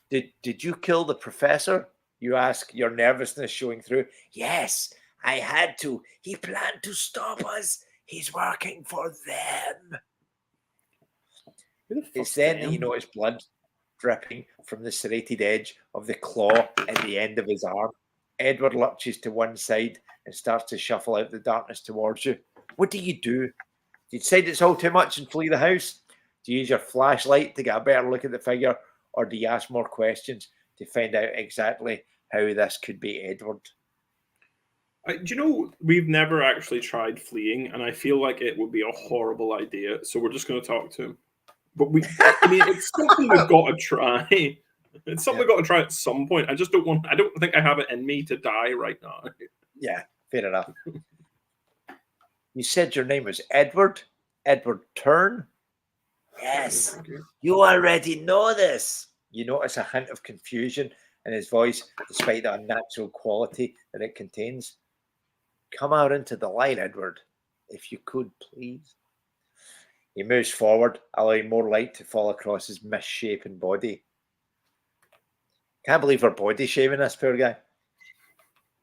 Did you kill the professor? You ask, your nervousness showing through. "Yes, I had to. He planned to stop us. He's working for them." It's then that you notice blood dripping from the serrated edge of the claw at the end of his arm. Edward lurches to one side and starts to shuffle out the darkness towards you. What do? Do you decide it's all too much and flee the house? Do you use your flashlight to get a better look at the figure, or do you ask more questions to find out exactly how this could be Edward? Do you know, we've never actually tried fleeing, and I feel like it would be a horrible idea, so we're just going to talk to him. But it's something we've got to try. It's something we've got to try at some point. I don't think I have it in me to die right now. Yeah, fair enough. You said your name was Edward? Edward Turn? Yes, you already know this. You notice a hint of confusion in his voice, despite the unnatural quality that it contains. "Come out into the light, Edward, if you could, please." He moves forward, allowing more light to fall across his misshapen body. Can't believe we're body shaming this poor guy.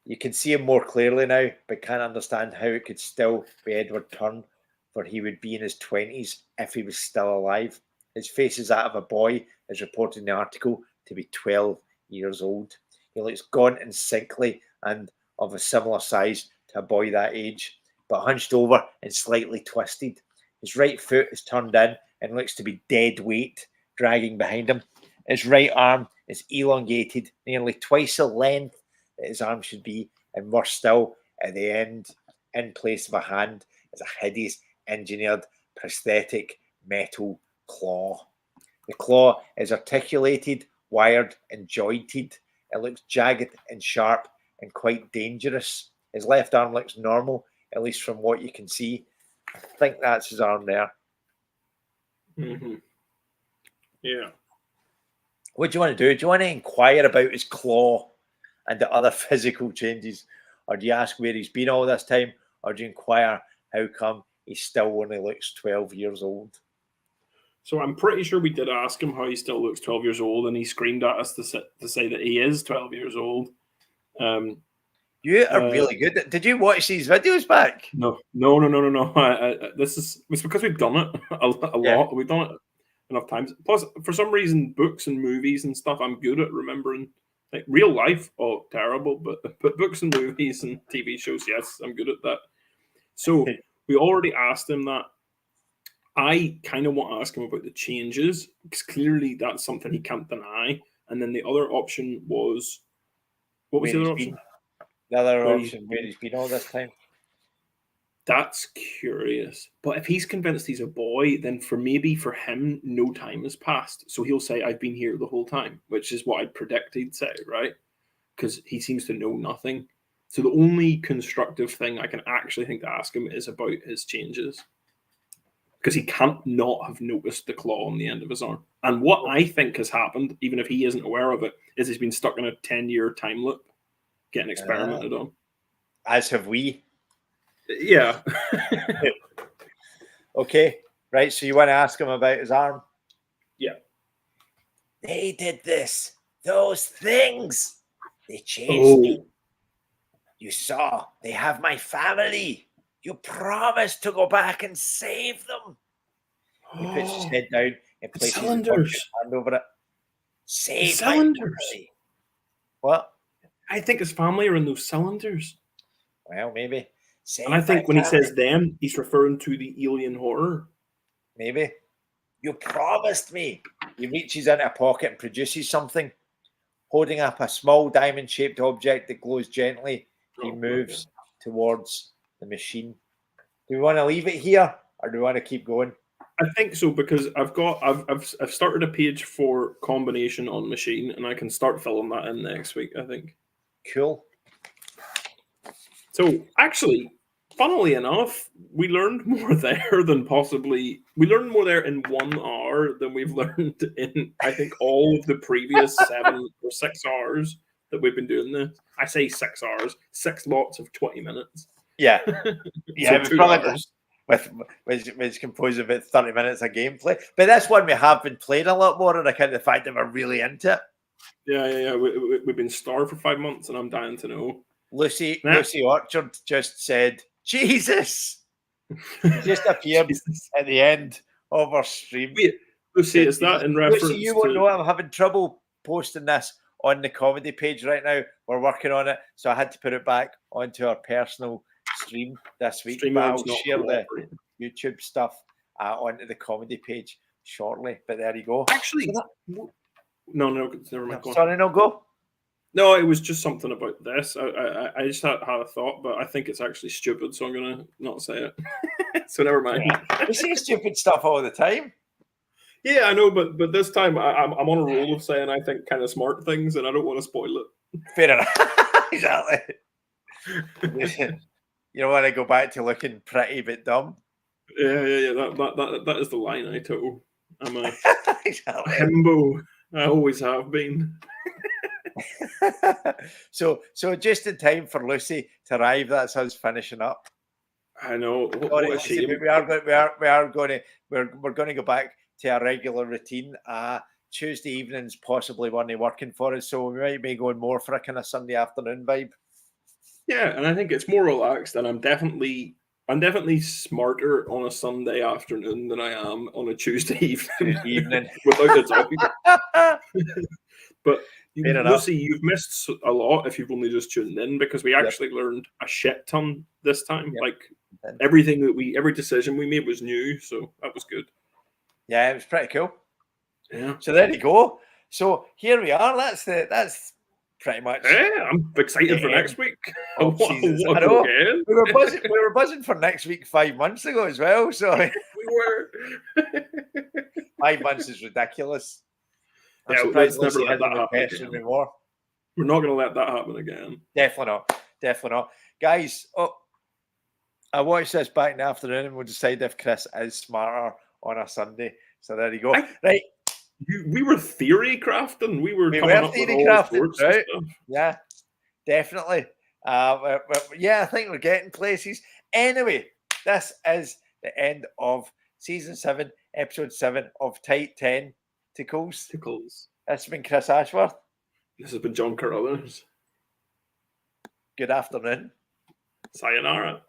You can see him more clearly now, but can't understand how it could still be Edward Turn, for he would be in his 20s if he was still alive. His face is that of a boy, as reported in the article, to be 12 years old. He looks gaunt and sickly and of a similar size to a boy that age, but hunched over and slightly twisted. His right foot is turned in and looks to be dead weight, dragging behind him. His right arm is elongated, nearly twice the length that his arm should be, and worse still, at the end, in place of a hand, is a hideous, engineered, prosthetic metal claw. The claw is articulated, wired, and jointed. It looks jagged and sharp and quite dangerous. His left arm looks normal, at least from what you can see. I think that's his arm there. Mm-hmm. Yeah. What do you want to do? Do you want to inquire about his claw and the other physical changes? Or do you ask where he's been all this time? Or do you inquire how come he still only looks 12 years old. So I'm pretty sure we did ask him how he still looks 12 years old, and he screamed at us to say that he is 12 years old. You are really good. Did you watch these videos back? No. It's because we've done it a lot. Yeah. We've done it enough times. Plus, for some reason, books and movies and stuff, I'm good at remembering. Like real life, terrible. But books and movies and TV shows, yes, I'm good at that. So we already asked him that. I kind of want to ask him about the changes because clearly that's something he can't deny. And then the other option was, what was the other option? The other option, where he's been all this time. That's curious. But if he's convinced he's a boy, then for him, no time has passed. So he'll say, I've been here the whole time, which is what I'd predict he'd say, right? Because he seems to know nothing. So the only constructive thing I can actually think to ask him is about his changes. Because he can't not have noticed the claw on the end of his arm. And what I think has happened, even if he isn't aware of it, is he's been stuck in a 10-year time loop, getting experimented on. As have we. Yeah. Okay, right. So you want to ask him about his arm? Yeah. They did this. Those things. They changed me. You saw. They have my family. You promised to go back and save them. He puts his head down and places his hand over it. Save cylinders. My family. What? I think his family are in those cylinders. Well, maybe. And I think when he says them, he's referring to the alien horror. Maybe. You promised me. He reaches into a pocket and produces something. Holding up a small diamond-shaped object that glows gently, he moves towards the machine. Do we want to leave it here, or do we want to keep going? I think so, because I've started a page for combination on machine, and I can start filling that in next week, I think. Cool. So actually, funnily enough, we learned more there we learned more there in 1 hour than we've learned in, I think, all of the previous 7 or 6 hours that we've been doing this. I say 6 hours, 6 lots of 20 minutes. Yeah. Yeah, so 2 hours. Which composed of about 30 minutes of gameplay. But this one we have been playing a lot more on account of the fact that we're really into it. Yeah. We've been starved for 5 months, and I'm dying to know. Lucy Orchard just said, Jesus! He just appeared at the end of our stream. Wait, Lucy, is that in reference Lucy, you won't know I'm having trouble posting this on the comedy page right now. We're working on it, so I had to put it back onto our personal stream this week. But I'll share the YouTube stuff onto the comedy page shortly. But there you go. Actually, no, never mind. Sorry, no, go. No, it was just something about this. I just had a thought, but I think it's actually stupid, so I'm going to not say it. So never mind. We say stupid stuff all the time. Yeah, I know, but this time I'm on a roll of saying I think kind of smart things, and I don't want to spoil it. Fair enough. Exactly. You don't want to go back to looking pretty but dumb. Yeah. That is the line I told. I'm a himbo. I always have been. So just in time for Lucy to arrive, that's us finishing up. I know. What a shame. We're going to go back to our regular routine. Tuesday evenings possibly one day working for us, so we might be going more for a kind of Sunday afternoon vibe. Yeah, and I think it's more relaxed, and I'm definitely smarter on a Sunday afternoon than I am on a Tuesday evening. Without a doubt. But Lucy, you've missed a lot if you've only just tuned in, because we actually learned a shit ton this time. Yep. Like every decision we made was new, so that was good. Yeah, it was pretty cool. Yeah. So there you go. So here we are. That's pretty much. Yeah, I'm excited for next week. Oh, what I know. We were buzzing for next week 5 months ago as well. So we were. 5 months is ridiculous. Yeah, let's never let that happen anymore. We're not going to let that happen again. Definitely not. Guys, I watched this back in the afternoon and we'll decide if Chris is smarter on a Sunday. So there you go. Right. We were theory crafting. We were theory crafting, right? Yeah, definitely. Yeah, I think we're getting places. Anyway, this is the end of season 7, episode 7 of Tight Tentacles. Tickles. This has been Chris Ashworth. This has been John Carruthers. Good afternoon. Sayonara.